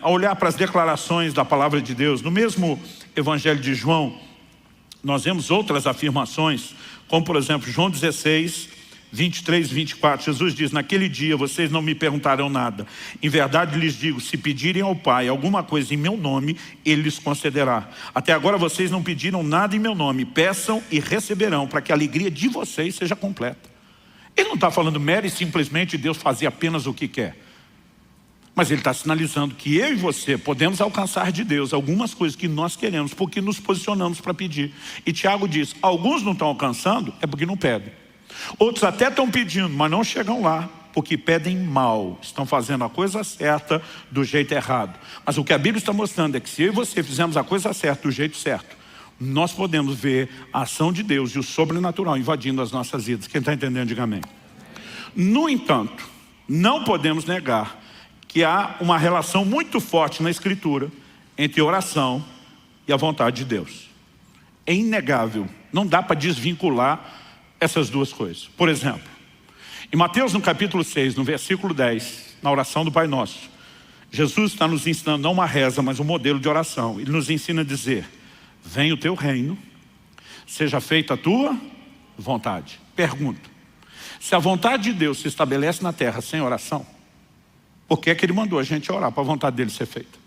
Ao olhar para as declarações da palavra de Deus, no mesmo Evangelho de João, nós vemos outras afirmações, como por exemplo, João 16, 23 e 24, Jesus diz, naquele dia vocês não me perguntarão nada. Em verdade lhes digo, se pedirem ao Pai alguma coisa em meu nome, Ele lhes concederá. Até agora vocês não pediram nada em meu nome, peçam e receberão, para que a alegria de vocês seja completa. Ele não está falando mero e simplesmente de Deus fazer apenas o que quer. Mas ele está sinalizando que eu e você podemos alcançar de Deus algumas coisas que nós queremos, porque nos posicionamos para pedir. E Tiago diz, alguns não estão alcançando, é porque não pedem. Outros até estão pedindo, mas não chegam lá, porque pedem mal. Estão fazendo a coisa certa do jeito errado. Mas o que a Bíblia está mostrando é que se eu e você fizermos a coisa certa do jeito certo, nós podemos ver a ação de Deus e o sobrenatural invadindo as nossas vidas. Quem está entendendo, diga amém. No entanto, não podemos negar que há uma relação muito forte na Escritura entre oração e a vontade de Deus. É inegável, não dá para desvincular essas duas coisas. Por exemplo, em Mateus no capítulo 6, no versículo 10, na oração do Pai Nosso, Jesus está nos ensinando não uma reza, mas um modelo de oração. Ele nos ensina a dizer: venha o teu reino, seja feita a tua vontade. Pergunta: se a vontade de Deus se estabelece na terra sem oração, por que é que Ele mandou a gente orar para a vontade dele ser feita?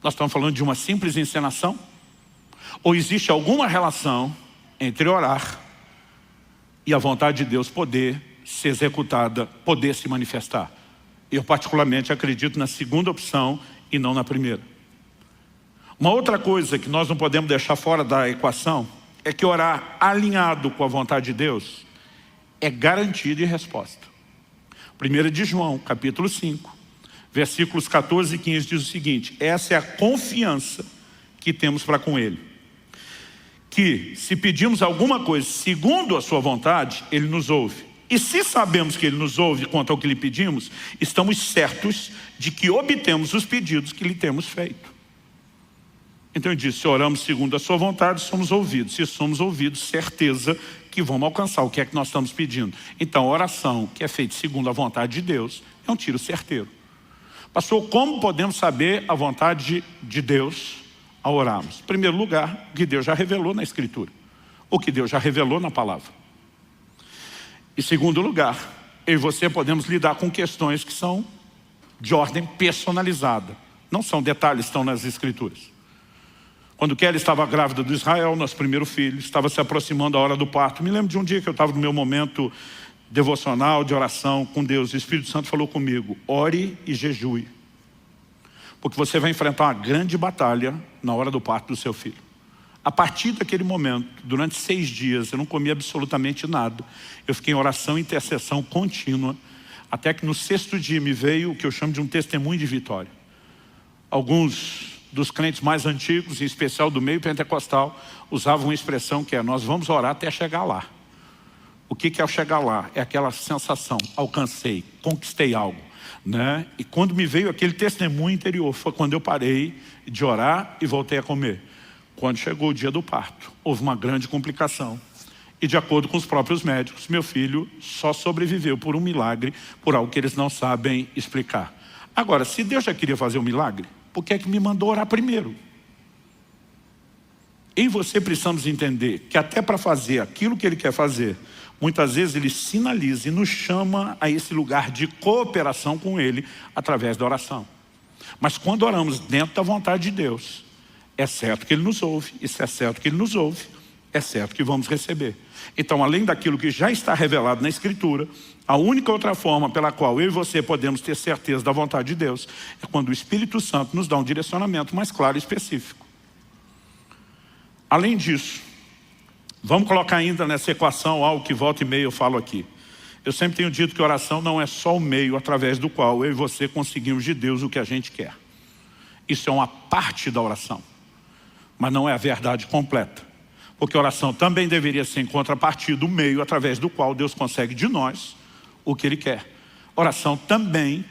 Nós estamos falando de uma simples encenação? Ou existe alguma relação entre orar e a vontade de Deus poder ser executada, poder se manifestar? Eu particularmente acredito na segunda opção e não na primeira. Uma outra coisa que nós não podemos deixar fora da equação é que orar alinhado com a vontade de Deus é garantia de resposta. 1 de João, capítulo 5, versículos 14 e 15 diz o seguinte: essa é a confiança que temos para com Ele, que se pedimos alguma coisa segundo a sua vontade, Ele nos ouve. E se sabemos que Ele nos ouve quanto ao que lhe pedimos, estamos certos de que obtemos os pedidos que lhe temos feito. Então ele diz: se oramos segundo a sua vontade, somos ouvidos. Se somos ouvidos, certeza que vamos alcançar o que é que nós estamos pedindo. Então a oração que é feita segundo a vontade de Deus é um tiro certeiro. Pastor, como podemos saber a vontade de Deus ao orarmos? Em primeiro lugar, o que Deus já revelou na Escritura, o que Deus já revelou na palavra. Em segundo lugar, eu e você podemos lidar com questões que são de ordem personalizada. Não são detalhes que estão nas Escrituras. Quando Kelly estava grávida do Israel, nosso primeiro filho, estava se aproximando a hora do parto. Me lembro de um dia que eu estava no meu momento devocional, de oração com Deus. O Espírito Santo falou comigo: ore e jejue, porque você vai enfrentar uma grande batalha na hora do parto do seu filho. A partir daquele momento, durante 6 dias, eu não comi absolutamente nada. Eu fiquei em oração e intercessão contínua, até que no 6º dia me veio o que eu chamo de um testemunho de vitória. Alguns dos crentes mais antigos, em especial do meio pentecostal, usavam uma expressão que é: nós vamos orar até chegar lá. O que é o chegar lá? É aquela sensação: alcancei, conquistei algo, né? E quando me veio aquele testemunho interior, foi quando eu parei de orar e voltei a comer. Quando chegou o dia do parto, houve uma grande complicação. E de acordo com os próprios médicos, meu filho só sobreviveu por um milagre, por algo que eles não sabem explicar. Agora, se Deus já queria fazer um milagre, por que é que me mandou orar primeiro? Eu e você precisamos entender que até para fazer aquilo que Ele quer fazer, muitas vezes Ele sinaliza e nos chama a esse lugar de cooperação com Ele através da oração. Mas quando oramos dentro da vontade de Deus, é certo que Ele nos ouve. E se é certo que Ele nos ouve, é certo que vamos receber. Então, além daquilo que já está revelado na Escritura, a única outra forma pela qual eu e você podemos ter certeza da vontade de Deus é quando o Espírito Santo nos dá um direcionamento mais claro e específico. Além disso, vamos colocar ainda nessa equação algo que volta e meia eu falo aqui. Eu sempre tenho dito que oração não é só o meio através do qual eu e você conseguimos de Deus o que a gente quer. Isso é uma parte da oração, mas não é a verdade completa. Porque a oração também deveria ser em contrapartida, o meio através do qual Deus consegue de nós o que Ele quer. Oração também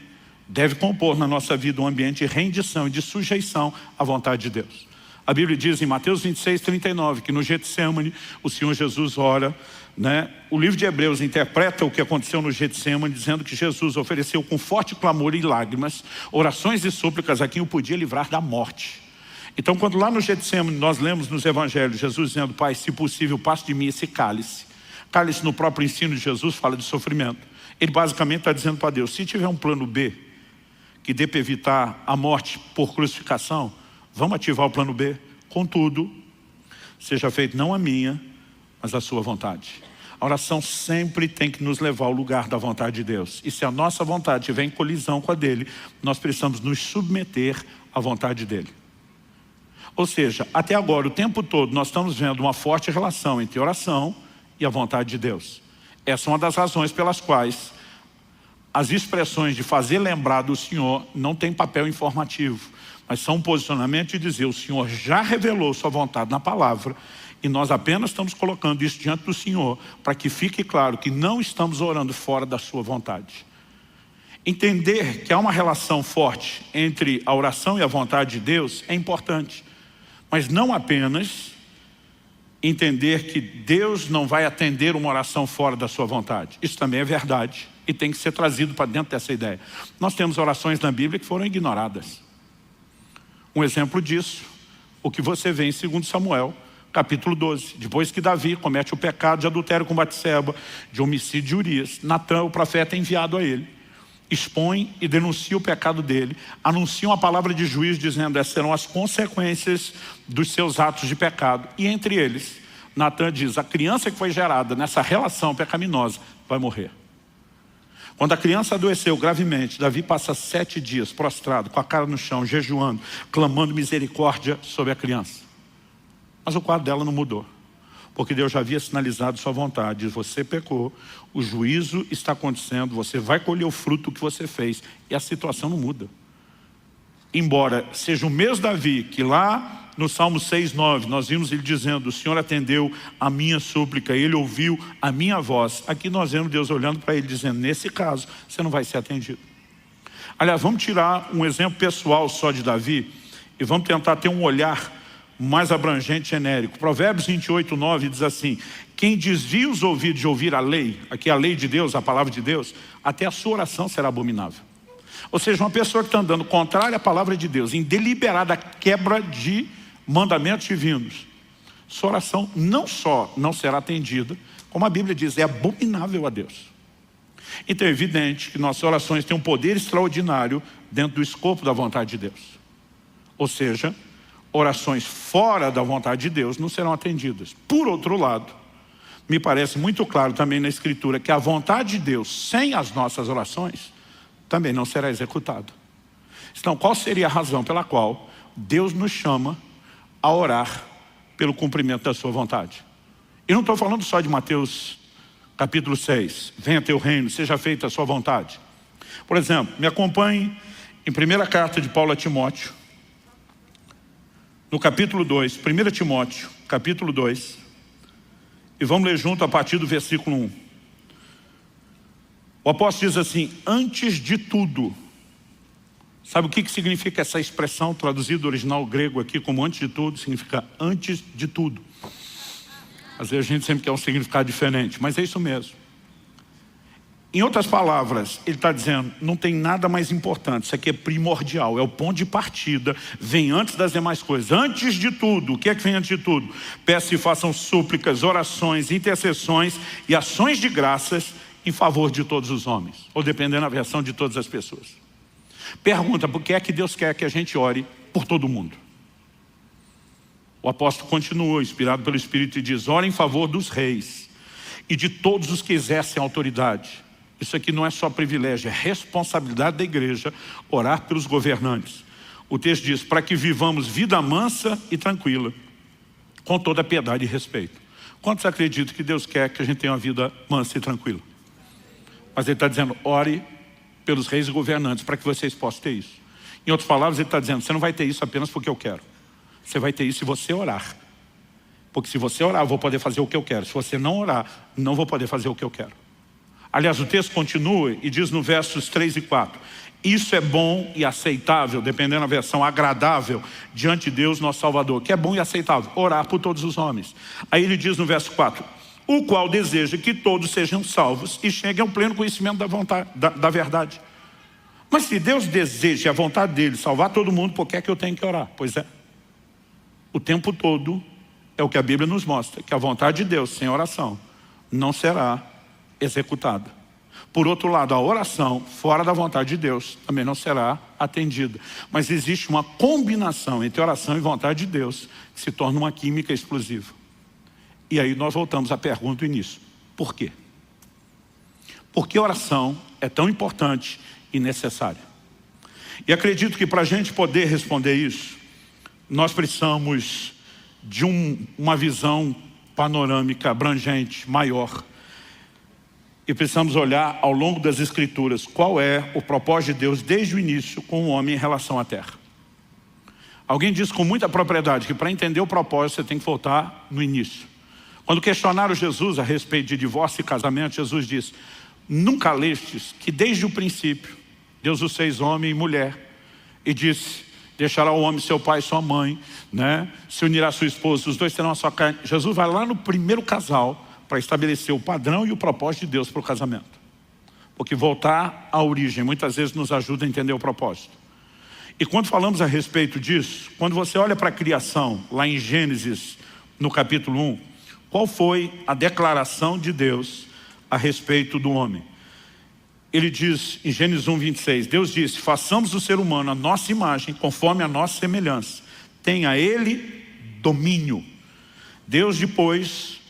deve compor na nossa vida um ambiente de rendição e de sujeição à vontade de Deus. A Bíblia diz em Mateus 26:39 que no Getsemane o Senhor Jesus ora, né? O livro de Hebreus interpreta o que aconteceu no Getsemane, dizendo que Jesus ofereceu com forte clamor e lágrimas, orações e súplicas a quem o podia livrar da morte. Então, quando lá no Getsemane nós lemos nos evangelhos Jesus dizendo: Pai, se possível, passe de mim esse cálice. Cálice, no próprio ensino de Jesus, fala de sofrimento. Ele basicamente está dizendo para Deus: se tiver um plano B que dê para evitar a morte por crucificação, vamos ativar o plano B. Contudo, seja feito não a minha, mas a sua vontade. A oração sempre tem que nos levar ao lugar da vontade de Deus. E se a nossa vontade estiver em colisão com a dele, nós precisamos nos submeter à vontade dele. Ou seja, até agora, o tempo todo, nós estamos vendo uma forte relação entre oração e a vontade de Deus. Essa é uma das razões pelas quais as expressões de fazer lembrar do Senhor não tem papel informativo, mas são um posicionamento de dizer: o Senhor já revelou sua vontade na palavra E nós apenas estamos colocando isso diante do Senhor para que fique claro que não estamos orando fora da sua vontade. Entender que há uma relação forte entre a oração e a vontade de Deus é importante. Mas não apenas entender que Deus não vai atender uma oração fora da sua vontade. Isso também é verdade e tem que ser trazido para dentro dessa ideia. Nós temos orações na Bíblia que foram ignoradas. Um exemplo disso, o que você vê em 2 Samuel, capítulo 12. Depois que Davi comete o pecado de adultério com Batseba, de homicídio de Urias, Natã, o profeta, é enviado a ele. Expõe e denuncia o pecado dele, anuncia uma palavra de juízo dizendo essas serão as consequências dos seus atos de pecado. E entre eles, Natã diz, a criança que foi gerada nessa relação pecaminosa vai morrer. Quando a criança adoeceu gravemente, Davi passa 7 dias prostrado, com a cara no chão, jejuando, clamando misericórdia sobre a criança. Mas o quadro dela não mudou. Porque Deus já havia sinalizado sua vontade. Você pecou, o juízo está acontecendo, você vai colher o fruto que você fez. E a situação não muda. Embora seja o mesmo Davi que lá no Salmo 6:9, nós vimos ele dizendo, o Senhor atendeu a minha súplica, ele ouviu a minha voz. Aqui nós vemos Deus olhando para ele dizendo, nesse caso, você não vai ser atendido. Aliás, vamos tirar um exemplo pessoal só de Davi e vamos tentar ter um olhar mais abrangente, genérico. Provérbios 28:9 diz assim, quem desvia os ouvidos de ouvir a lei, aqui a lei de Deus, a palavra de Deus, até a sua oração será abominável. Ou seja, uma pessoa que está andando contrária à palavra de Deus, em deliberada quebra de mandamentos divinos, sua oração não só não será atendida, como a Bíblia diz, é abominável a Deus. Então é evidente que nossas orações têm um poder extraordinário dentro do escopo da vontade de Deus. Ou seja, orações fora da vontade de Deus não serão atendidas. Por outro lado, me parece muito claro também na Escritura que a vontade de Deus, sem as nossas orações, também não será executada. Então, qual seria a razão pela qual Deus nos chama a orar pelo cumprimento da sua vontade? E não estou falando só de Mateus capítulo 6, venha teu reino, seja feita a sua vontade. Por exemplo, me acompanhe em primeira carta de Paulo a Timóteo, no capítulo 2, 1 Timóteo, capítulo 2, e vamos ler junto a partir do versículo 1. O apóstolo diz assim, antes de tudo. Sabe o que significa essa expressão traduzida do original grego aqui como antes de tudo? Significa antes de tudo. Às vezes a gente sempre quer um significado diferente, mas é isso mesmo. Em outras palavras, ele está dizendo, não tem nada mais importante, isso aqui é primordial, é o ponto de partida, vem antes das demais coisas. Antes de tudo, o que é que vem antes de tudo? Peço e façam súplicas, orações, intercessões e ações de graças em favor de todos os homens, ou dependendo da versão de todas as pessoas. Pergunta, por que é que Deus quer que a gente ore por todo mundo? O apóstolo continua, inspirado pelo Espírito, e diz, ore em favor dos reis e de todos os que exercem autoridade. Isso aqui não é só privilégio, é responsabilidade da igreja orar pelos governantes. O texto diz, para que vivamos vida mansa e tranquila, com toda piedade e respeito. Quantos acreditam que Deus quer que a gente tenha uma vida mansa e tranquila? Mas ele está dizendo, ore pelos reis e governantes, para que vocês possam ter isso. Em outras palavras, ele está dizendo, você não vai ter isso apenas porque eu quero. Você vai ter isso se você orar. Porque se você orar, eu vou poder fazer o que eu quero. Se você não orar, não vou poder fazer o que eu quero. Aliás, o texto continua e diz no versos 3 e 4. Isso é bom e aceitável, dependendo da versão, agradável, diante de Deus, nosso Salvador. Que é bom e aceitável, orar por todos os homens. Aí ele diz no verso 4. O qual deseja que todos sejam salvos e cheguem ao pleno conhecimento da vontade, da verdade. Mas se Deus deseja a vontade dele salvar todo mundo, por que é que eu tenho que orar? Pois é. O tempo todo é o que a Bíblia nos mostra, que a vontade de Deus sem oração não será executada. Por outro lado, a oração fora da vontade de Deus também não será atendida. Mas existe uma combinação entre oração e vontade de Deus que se torna uma química explosiva. E aí nós voltamos à pergunta do início. Por quê? Por que a oração é tão importante e necessária? E acredito que para a gente poder responder isso, nós precisamos de uma visão panorâmica, abrangente, maior. E precisamos olhar ao longo das Escrituras qual é o propósito de Deus desde o início com o homem em relação à terra. Alguém disse com muita propriedade que para entender o propósito você tem que voltar no início. Quando questionaram Jesus a respeito de divórcio e casamento, Jesus disse: nunca lestes que desde o princípio Deus os fez homem e mulher, e disse: deixará o homem seu pai e sua mãe, né? Se unirá a sua esposa, os dois terão a sua carne. Jesus vai lá no primeiro casal para estabelecer o padrão e o propósito de Deus para o casamento. Porque voltar à origem muitas vezes nos ajuda a entender o propósito. E quando falamos a respeito disso, quando você olha para a criação, lá em Gênesis, no capítulo 1, qual foi a declaração de Deus a respeito do homem? Ele diz em Gênesis 1, 26, Deus disse: façamos o ser humano a nossa imagem, conforme a nossa semelhança. Tenha ele domínio. Deus depois,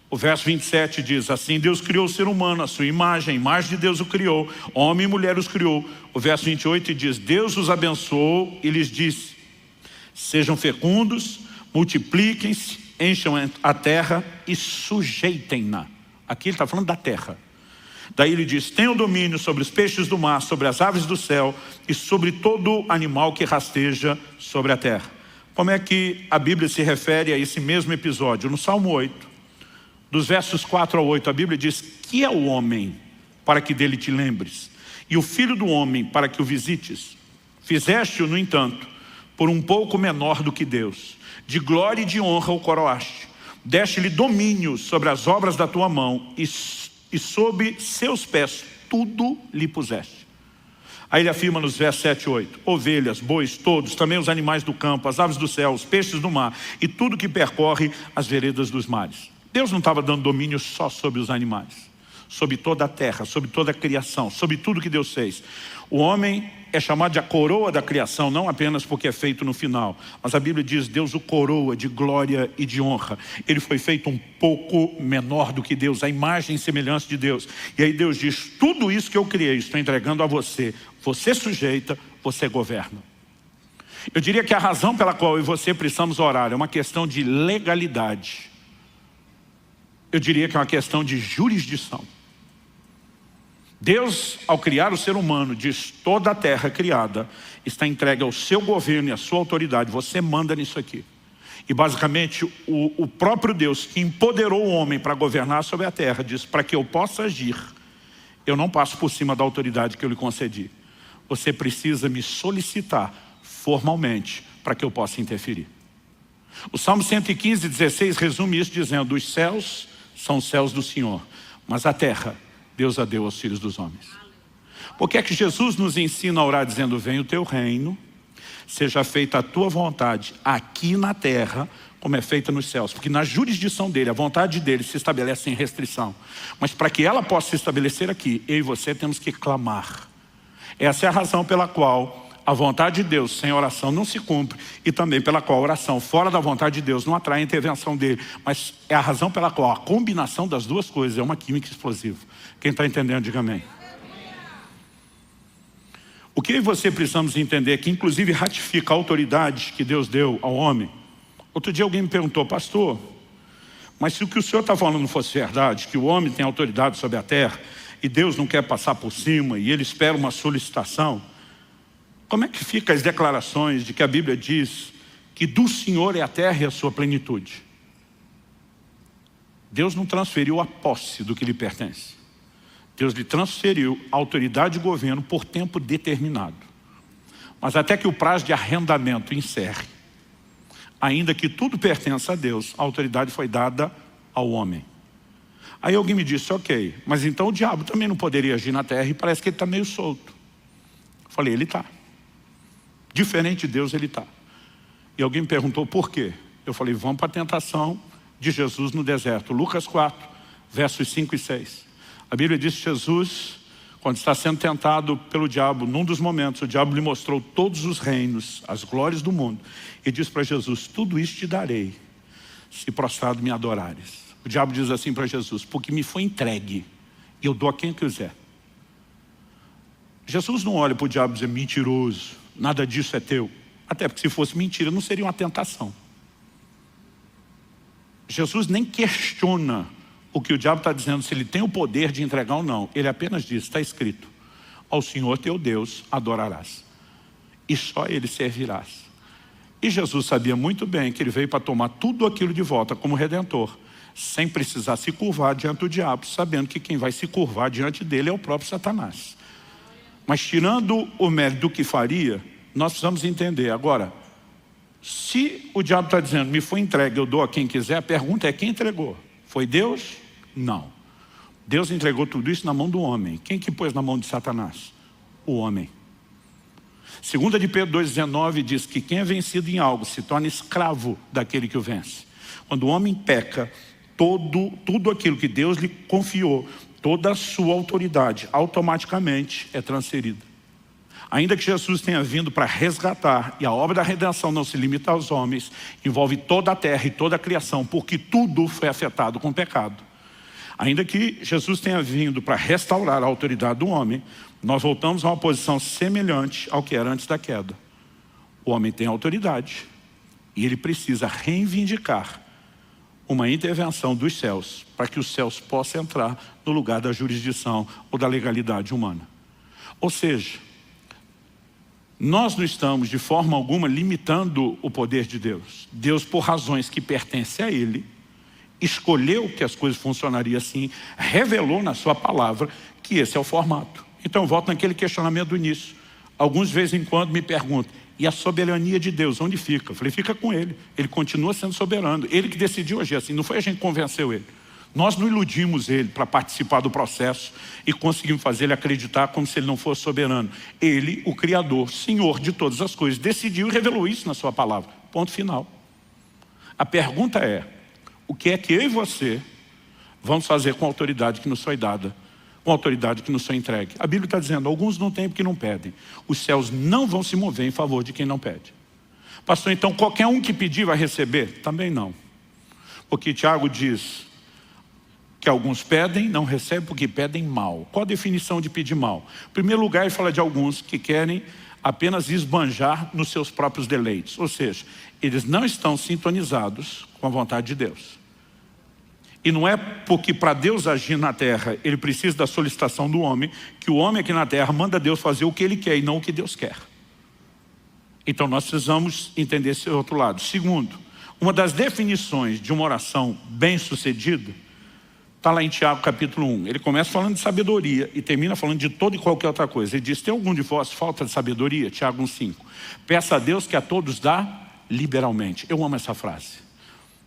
o verso 27 diz assim: Deus criou o ser humano, a sua imagem, a imagem de Deus o criou, homem e mulher os criou. O verso 28 diz: Deus os abençoou e lhes disse: sejam fecundos, multipliquem-se, encham a terra e sujeitem-na. Aqui ele está falando da terra. Daí ele diz: tenham domínio sobre os peixes do mar, sobre as aves do céu e sobre todo animal que rasteja sobre a terra. Como é que a Bíblia se refere a esse mesmo episódio? No Salmo 8, dos versos 4 ao 8, a Bíblia diz: que é o homem para que dele te lembres, e o filho do homem para que o visites? Fizeste-o, no entanto, por um pouco menor do que Deus. De glória e de honra o coroaste. Deste-lhe domínio sobre as obras da tua mão, e sob seus pés tudo lhe puseste. Aí ele afirma nos versos 7 e 8: ovelhas, bois, todos, também os animais do campo, as aves do céu, os peixes do mar, e tudo que percorre as veredas dos mares. Deus não estava dando domínio só sobre os animais, sobre toda a terra, sobre toda a criação, sobre tudo que Deus fez. O homem é chamado de a coroa da criação, não apenas porque é feito no final, mas a Bíblia diz: Deus o coroa de glória e de honra. Ele foi feito um pouco menor do que Deus, a imagem e semelhança de Deus. E aí Deus diz: tudo isso que eu criei, estou entregando a você. Você sujeita, você governa. Eu diria que a razão pela qual eu e você precisamos orar é uma questão de legalidade. Eu diria que é uma questão de jurisdição. Deus, ao criar o ser humano, diz: toda a terra criada está entregue ao seu governo e à sua autoridade. Você manda nisso aqui. E basicamente o próprio Deus que empoderou o homem para governar sobre a terra diz: para que eu possa agir, eu não passo por cima da autoridade que eu lhe concedi. Você precisa me solicitar formalmente para que eu possa interferir. O Salmo 115, 16 resume isso dizendo: os céus são os céus do Senhor, mas a terra Deus a deu aos filhos dos homens. Por que é que Jesus nos ensina a orar dizendo: venha o teu reino, seja feita a tua vontade aqui na terra como é feita nos céus? Porque na jurisdição dele, a vontade dele se estabelece sem restrição. Mas para que ela possa se estabelecer aqui, eu e você temos que clamar. Essa é a razão pela qual a vontade de Deus sem oração não se cumpre, e também pela qual a oração fora da vontade de Deus não atrai a intervenção dele. Mas é a razão pela qual a combinação das duas coisas é uma química explosiva. Quem está entendendo, diga amém. O que eu e você precisamos entender é que inclusive ratifica a autoridade que Deus deu ao homem. Outro dia alguém me perguntou: pastor, mas se o que o senhor está falando fosse verdade, que o homem tem autoridade sobre a terra e Deus não quer passar por cima e ele espera uma solicitação, como é que ficam as declarações de que a Bíblia diz que do Senhor é a terra e a sua plenitude? Deus não transferiu a posse do que lhe pertence. Deus lhe transferiu a autoridade de governo por tempo determinado. Mas até que o prazo de arrendamento encerre, ainda que tudo pertença a Deus, a autoridade foi dada ao homem. Aí alguém me disse: ok, mas então o diabo também não poderia agir na terra, e parece que ele está meio solto. Eu falei: ele está. Diferente de Deus, ele está. E alguém me perguntou por quê? Eu falei: vamos para a tentação de Jesus no deserto. Lucas 4, versos 5 e 6. A Bíblia diz que Jesus, quando está sendo tentado pelo diabo, num dos momentos, o diabo lhe mostrou todos os reinos, as glórias do mundo, e diz para Jesus: tudo isso te darei, se prostrado me adorares. O diabo diz assim para Jesus: porque me foi entregue, e eu dou a quem eu quiser. Jesus não olha para o diabo e diz: mentiroso, nada disso é teu. Até porque se fosse mentira, não seria uma tentação. Jesus nem questiona o que o diabo está dizendo, se ele tem o poder de entregar ou não. Ele apenas diz: está escrito, ao Senhor teu Deus adorarás, e só ele servirás. E Jesus sabia muito bem que ele veio para tomar tudo aquilo de volta como Redentor, sem precisar se curvar diante do diabo, sabendo que quem vai se curvar diante dele é o próprio Satanás. Mas tirando o mérito do que faria, nós precisamos entender. Agora, se o diabo está dizendo, me foi entregue, eu dou a quem quiser, a pergunta é quem entregou? Foi Deus? Não. Deus entregou tudo isso na mão do homem. Quem que pôs na mão de Satanás? O homem. 2 de Pedro 2,19 diz que quem é vencido em algo se torna escravo daquele que o vence. Quando o homem peca, tudo aquilo que Deus lhe confiou, toda a sua autoridade, automaticamente é transferida. Ainda que Jesus tenha vindo para resgatar, e a obra da redenção não se limita aos homens, envolve toda a terra e toda a criação, porque tudo foi afetado com o pecado. Ainda que Jesus tenha vindo para restaurar a autoridade do homem, nós voltamos a uma posição semelhante ao que era antes da queda. O homem tem autoridade e ele precisa reivindicar uma intervenção dos céus para que os céus possam entrar no lugar da jurisdição ou da legalidade humana. Ou seja, nós não estamos de forma alguma limitando o poder de Deus. Deus, por razões que pertencem a Ele, escolheu que as coisas funcionariam assim, revelou na sua palavra que esse é o formato. Então eu volto naquele questionamento do início. Alguns de vez em quando me perguntam, e a soberania de Deus, onde fica? Eu falei, fica com Ele. Ele continua sendo soberano. Ele que decidiu agir assim, não foi a gente que convenceu Ele. Nós não iludimos Ele para participar do processo e conseguimos fazer Ele acreditar como se Ele não fosse soberano. Ele, o Criador, Senhor de todas as coisas, decidiu e revelou isso na sua palavra. Ponto final. A pergunta é, o que é que eu e você vamos fazer com a autoridade que nos foi dada, com a autoridade que nos foi entregue? A Bíblia está dizendo, alguns não têm porque não pedem. Os céus não vão se mover em favor de quem não pede. Pastor, então qualquer um que pedir vai receber? Também não. Porque Tiago diz que alguns pedem, não recebem porque pedem mal. Qual a definição de pedir mal? Em primeiro lugar, ele fala de alguns que querem apenas esbanjar nos seus próprios deleites. Ou seja, eles não estão sintonizados com a vontade de Deus. E não é porque para Deus agir na terra, ele precisa da solicitação do homem, que o homem aqui na terra manda Deus fazer o que ele quer e não o que Deus quer. Então nós precisamos entender esse outro lado. Segundo, uma das definições de uma oração bem-sucedida está lá em Tiago capítulo 1. Ele começa falando de sabedoria e termina falando de toda e qualquer outra coisa. Ele diz, tem algum de vós falta de sabedoria? Tiago 1,5. Peça a Deus que a todos dá liberalmente. Eu amo essa frase.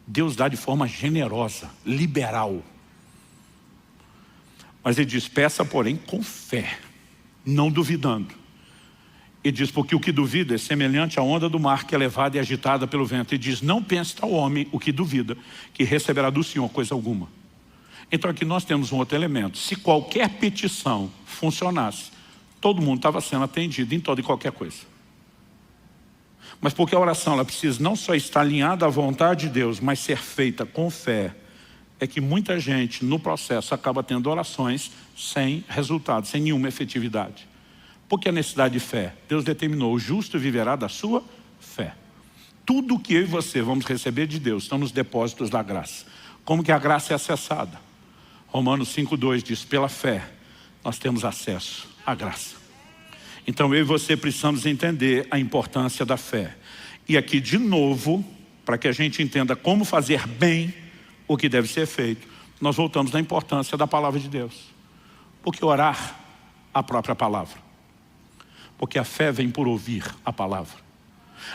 Deus dá de forma generosa, liberal. Mas ele diz, peça porém com fé, não duvidando. Ele diz, porque o que duvida é semelhante à onda do mar que é levada e agitada pelo vento. Ele diz, não pense tal homem, o que duvida, que receberá do Senhor coisa alguma. Então aqui nós temos um outro elemento. Se qualquer petição funcionasse, todo mundo estava sendo atendido em toda e qualquer coisa. Mas porque a oração ela precisa não só estar alinhada à vontade de Deus, mas ser feita com fé, é que muita gente no processo acaba tendo orações sem resultado, sem nenhuma efetividade. Porque a necessidade de fé, Deus determinou, o justo viverá da sua fé. Tudo que eu e você vamos receber de Deus estão nos depósitos da graça. Como que a graça é acessada? Romanos 5,2 diz, pela fé nós temos acesso à graça. Então eu e você precisamos entender a importância da fé. E aqui de novo, para que a gente entenda como fazer bem o que deve ser feito, nós voltamos na importância da palavra de Deus. Porque orar a própria palavra. Porque a fé vem por ouvir a palavra.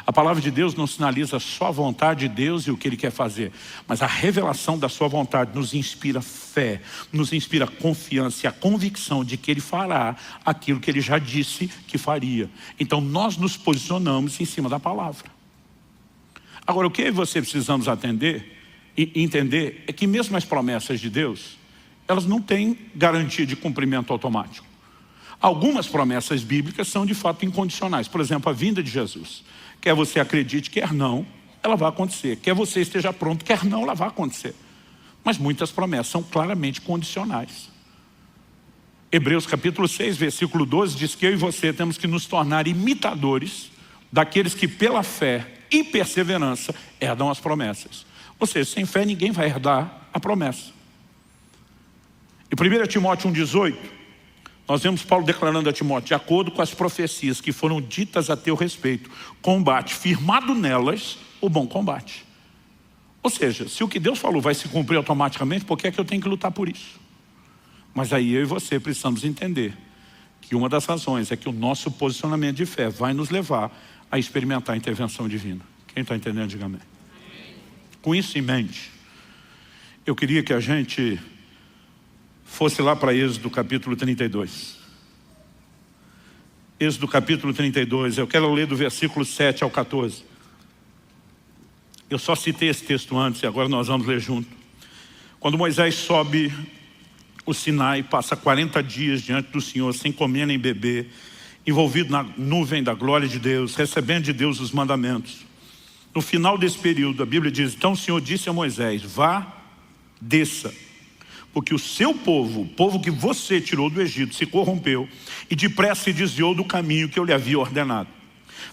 A palavra de Deus não sinaliza só a vontade de Deus e o que Ele quer fazer, mas a revelação da sua vontade nos inspira fé, nos inspira confiança e a convicção de que Ele fará aquilo que Ele já disse que faria. Então nós nos posicionamos em cima da palavra. Agora o que você precisamos atender e entender é que mesmo as promessas de Deus, elas não têm garantia de cumprimento automático. Algumas promessas bíblicas são de fato incondicionais. Por exemplo, a vinda de Jesus. Quer você acredite, quer não, ela vai acontecer. Quer você esteja pronto, quer não, ela vai acontecer. Mas muitas promessas são claramente condicionais. Hebreus capítulo 6, versículo 12, diz que eu e você temos que nos tornar imitadores daqueles que pela fé e perseverança herdam as promessas. Ou seja, sem fé ninguém vai herdar a promessa. Em 1 Timóteo 1,18, Nós vemos Paulo declarando a Timóteo: de acordo com as profecias que foram ditas a teu respeito, combate firmado nelas o bom combate. Ou seja, se o que Deus falou vai se cumprir automaticamente, por que é que eu tenho que lutar por isso? Mas aí eu e você precisamos entender que uma das razões é que o nosso posicionamento de fé vai nos levar a experimentar a intervenção divina. Quem está entendendo, diga amém. Com isso em mente, eu queria que a gente fosse lá para Êxodo capítulo 32. Êxodo capítulo 32, eu quero ler do versículo 7 ao 14. Eu só citei esse texto antes e agora nós vamos ler junto. Quando Moisés sobe o Sinai, passa 40 dias diante do Senhor, sem comer nem beber, envolvido na nuvem da glória de Deus, recebendo de Deus os mandamentos. No final desse período, a Bíblia diz: então o Senhor disse a Moisés: vá, desça, porque o seu povo, o povo que você tirou do Egito, se corrompeu e depressa se desviou do caminho que eu lhe havia ordenado.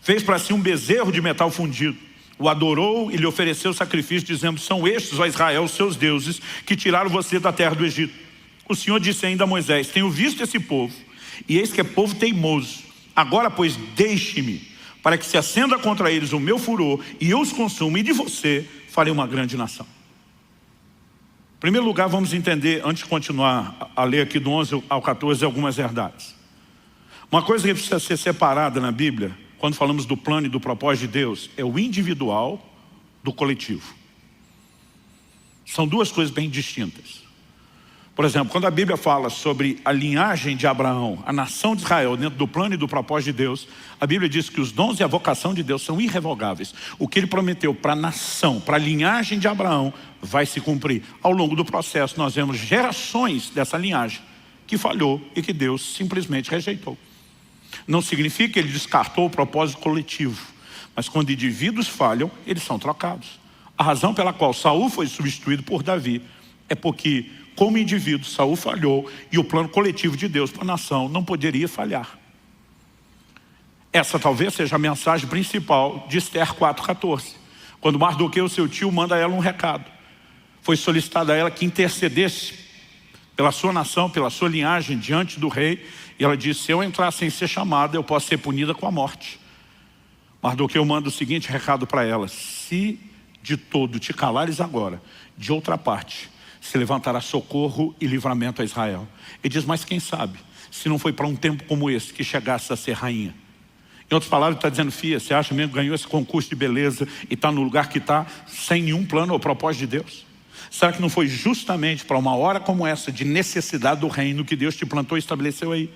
Fez para si um bezerro de metal fundido, o adorou e lhe ofereceu sacrifício, dizendo: são estes, ó Israel, os seus deuses, que tiraram você da terra do Egito. O Senhor disse ainda a Moisés: tenho visto esse povo, e eis que é povo teimoso. Agora, pois, deixe-me, para que se acenda contra eles o meu furor, e eu os consuma, e de você farei uma grande nação. Em primeiro lugar, vamos entender, antes de continuar a ler aqui do 11 ao 14, algumas verdades. Uma coisa que precisa ser separada na Bíblia, quando falamos do plano e do propósito de Deus, é o individual do coletivo. São duas coisas bem distintas. Por exemplo, quando a Bíblia fala sobre a linhagem de Abraão, a nação de Israel, dentro do plano e do propósito de Deus, a Bíblia diz que os dons e a vocação de Deus são irrevogáveis. O que Ele prometeu para a nação, para a linhagem de Abraão, vai se cumprir. Ao longo do processo, nós vemos gerações dessa linhagem que falhou e que Deus simplesmente rejeitou. Não significa que Ele descartou o propósito coletivo, mas quando indivíduos falham, eles são trocados. A razão pela qual Saul foi substituído por Davi é porque, como indivíduo, Saul falhou e o plano coletivo de Deus para a nação não poderia falhar. Essa talvez seja a mensagem principal de Esther 4,14. Quando Mardoqueu, seu tio, manda a ela um recado. Foi solicitado a ela que intercedesse pela sua nação, pela sua linhagem, diante do rei. E ela disse: se eu entrar sem ser chamada, eu posso ser punida com a morte. Mardoqueu manda o seguinte recado para ela: se de todo te calares agora, de outra parte se levantará socorro e livramento a Israel. Ele diz: mas quem sabe, se não foi para um tempo como esse que chegasse a ser rainha. Em outras palavras, ele está dizendo: filha, você acha mesmo que ganhou esse concurso de beleza e está no lugar que está, sem nenhum plano ou propósito de Deus? Será que não foi justamente para uma hora como essa, de necessidade do reino, que Deus te plantou e estabeleceu aí?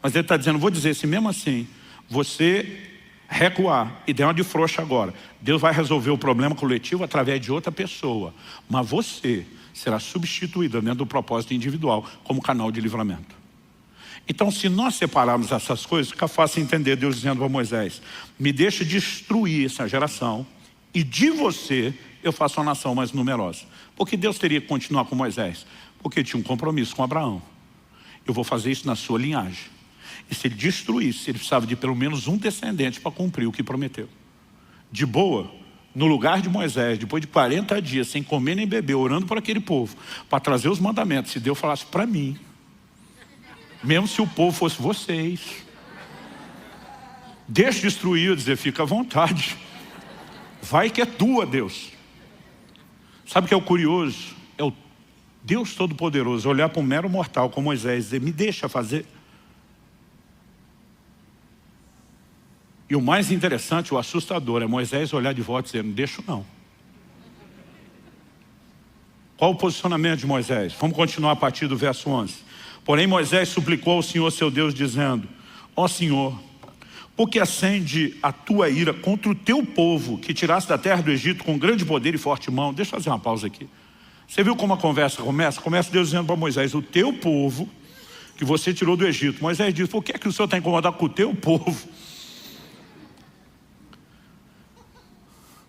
Mas ele está dizendo: vou dizer, se mesmo assim você recuar e der uma de frouxa agora, Deus vai resolver o problema coletivo através de outra pessoa, mas você será substituída dentro do propósito individual como canal de livramento. Então, se nós separarmos essas coisas, fica fácil entender Deus dizendo a Moisés: me deixa destruir essa geração e de você eu faço uma nação mais numerosa. Por que Deus teria que continuar com Moisés? Porque tinha um compromisso com Abraão. Eu vou fazer isso na sua linhagem. E se ele destruísse, ele precisava de pelo menos um descendente para cumprir o que prometeu. De boa, no lugar de Moisés, depois de 40 dias, sem comer nem beber, orando por aquele povo, para trazer os mandamentos, se Deus falasse para mim, mesmo se o povo fosse vocês, deixa destruir, eu dizer: fica à vontade, vai que é tua, Deus. Sabe o que é o curioso? É o Deus Todo-Poderoso olhar para um mero mortal como Moisés e dizer: me deixa fazer. E o mais interessante, o assustador, é Moisés olhar de volta e dizer: não deixo não. Qual o posicionamento de Moisés? Vamos continuar a partir do verso 11. Porém Moisés suplicou ao Senhor seu Deus, dizendo: ó Senhor, por que acende a tua ira contra o teu povo, que tiraste da terra do Egito com grande poder e forte mão? Deixa eu fazer uma pausa aqui. Você viu como a conversa começa? Começa Deus dizendo para Moisés: o teu povo, que você tirou do Egito. Moisés diz: por que é que o Senhor está incomodado com o teu povo?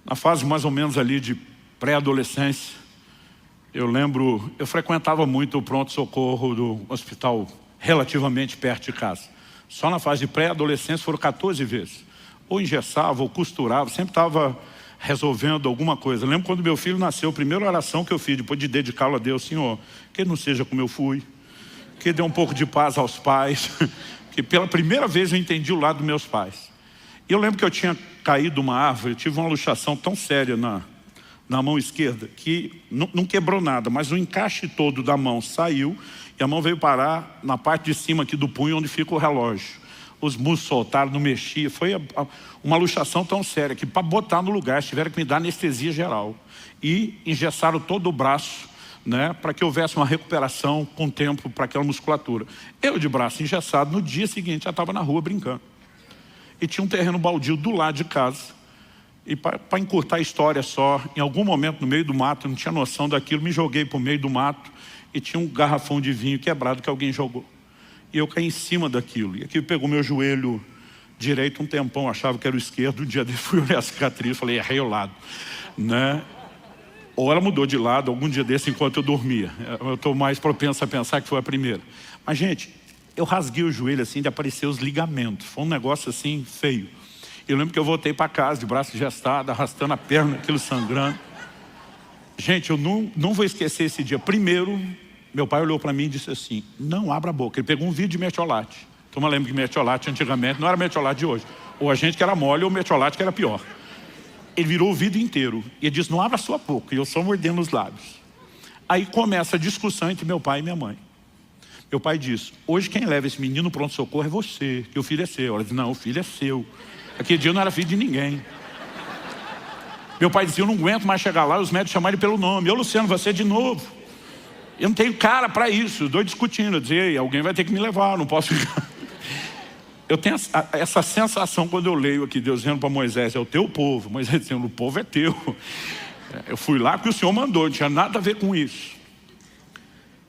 Na fase mais ou menos ali de pré-adolescência, eu lembro, eu frequentava muito o pronto-socorro do hospital relativamente perto de casa. Só na fase de pré-adolescência foram 14 vezes. Ou engessava, ou costurava, sempre estava resolvendo alguma coisa. Eu lembro quando meu filho nasceu, a primeira oração que eu fiz, depois de dedicá-lo a Deus: Senhor, que ele não seja como eu fui, que deu um pouco de paz aos pais, que pela primeira vez eu entendi o lado dos meus pais. E eu lembro que eu tinha caído de uma árvore, eu tive uma luxação tão séria na mão esquerda, que não quebrou nada, mas o encaixe todo da mão saiu, e a mão veio parar na parte de cima aqui do punho, onde fica o relógio. Os músculos soltaram, não mexia. Foi uma luxação tão séria que para botar no lugar tiveram que me dar anestesia geral. E engessaram todo o braço, né, para que houvesse uma recuperação com tempo para aquela musculatura. Eu de braço engessado, no dia seguinte já estava na rua brincando. E tinha um terreno baldio do lado de casa. E para encurtar a história só, em algum momento no meio do mato, eu não tinha noção daquilo, me joguei para o meio do mato e tinha um garrafão de vinho quebrado que alguém jogou. E eu caí em cima daquilo. E aquilo pegou meu joelho direito um tempão, achava que era o esquerdo. Um dia dele fui olhar a cicatriz, falei, errei o lado, né? Ou ela mudou de lado algum dia desse enquanto eu dormia. Eu estou mais propenso a pensar que foi a primeira. Mas, gente, eu rasguei o joelho assim de aparecer os ligamentos. Foi um negócio assim feio. Eu lembro que eu voltei para casa de braço gestado, arrastando a perna, aquilo sangrando. Gente, eu não vou esquecer esse dia. Primeiro, meu pai olhou para mim e disse assim, não abra a boca. Ele pegou um vidro de mertiolate. Então eu lembro que mertiolate antigamente não era mertiolate de hoje. Ou a gente que era mole ou mertiolate que era pior. Ele virou o vidro inteiro. E ele disse, não abra a sua boca. E eu só mordendo os lábios. Aí começa a discussão entre meu pai e minha mãe. Meu pai disse, hoje quem leva esse menino no pronto-socorro é você, que o filho é seu. Ela disse, não, o filho é seu. Aquele dia eu não era filho de ninguém. Meu pai dizia, eu não aguento mais chegar lá, os médicos chamaram ele pelo nome. Eu, Luciano, você de novo. Eu não tenho cara para isso. Os dois discutindo. Eu dizia, ei, alguém vai ter que me levar, não posso ficar. Eu tenho essa sensação quando eu leio aqui, Deus dizendo para Moisés, é o teu povo. Moisés dizendo, o povo é teu. Eu fui lá porque o Senhor mandou, não tinha nada a ver com isso.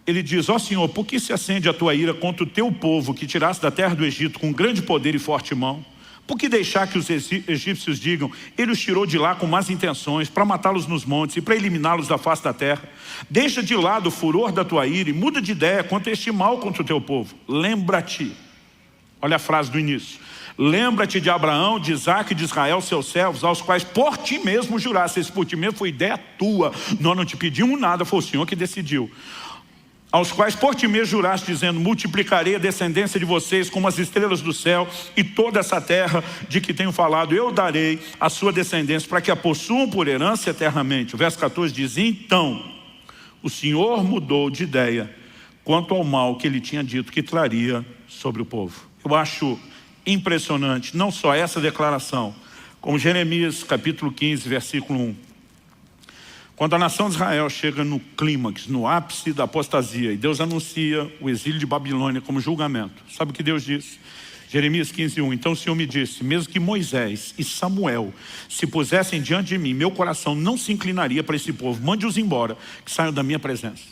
Ele diz, ó Senhor, por que se acende a tua ira contra o teu povo que tiraste da terra do Egito com grande poder e forte mão? Por que deixar que os egípcios digam, ele os tirou de lá com más intenções, para matá-los nos montes e para eliminá-los da face da terra? Deixa de lado o furor da tua ira e muda de ideia quanto a este mal contra o teu povo. Lembra-te, olha a frase do início, lembra-te de Abraão, de Isaque e de Israel, seus servos, aos quais por ti mesmo juraste. Esse por ti mesmo foi ideia tua, nós não te pedimos nada, foi o Senhor que decidiu. Aos quais por ti mesmo juraste, dizendo, multiplicarei a descendência de vocês como as estrelas do céu, e toda essa terra de que tenho falado, eu darei a sua descendência, para que a possuam por herança eternamente. O verso 14 diz, então, o Senhor mudou de ideia, quanto ao mal que ele tinha dito que traria sobre o povo. Eu acho impressionante, não só essa declaração, como Jeremias capítulo 15, versículo 1. Quando a nação de Israel chega no clímax, no ápice da apostasia, e Deus anuncia o exílio de Babilônia como julgamento. Sabe o que Deus diz? Jeremias 15, 1. Então o Senhor me disse, mesmo que Moisés e Samuel se pusessem diante de mim, meu coração não se inclinaria para esse povo. Mande-os embora, que saiam da minha presença.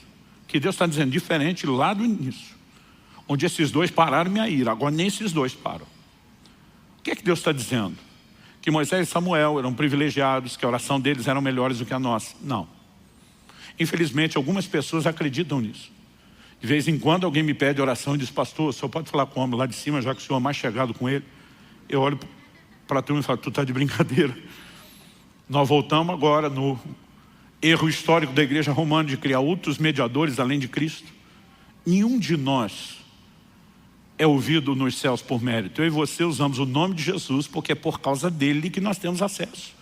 Que Deus está dizendo diferente lá do início. Onde esses dois pararam minha ira, agora nem esses dois param. O que é que Deus está dizendo? Que Moisés e Samuel eram privilegiados, que a oração deles era melhores do que a nossa. Não. Infelizmente, algumas pessoas acreditam nisso. De vez em quando alguém me pede oração e diz, pastor, o senhor pode falar com o homem lá de cima, já que o senhor é mais chegado com ele? Eu olho para a turma e falo, tu está de brincadeira. Nós voltamos agora no erro histórico da igreja romana de criar outros mediadores além de Cristo. Nenhum de nós é ouvido nos céus por mérito. Eu e você usamos o nome de Jesus porque é por causa dele que nós temos acesso.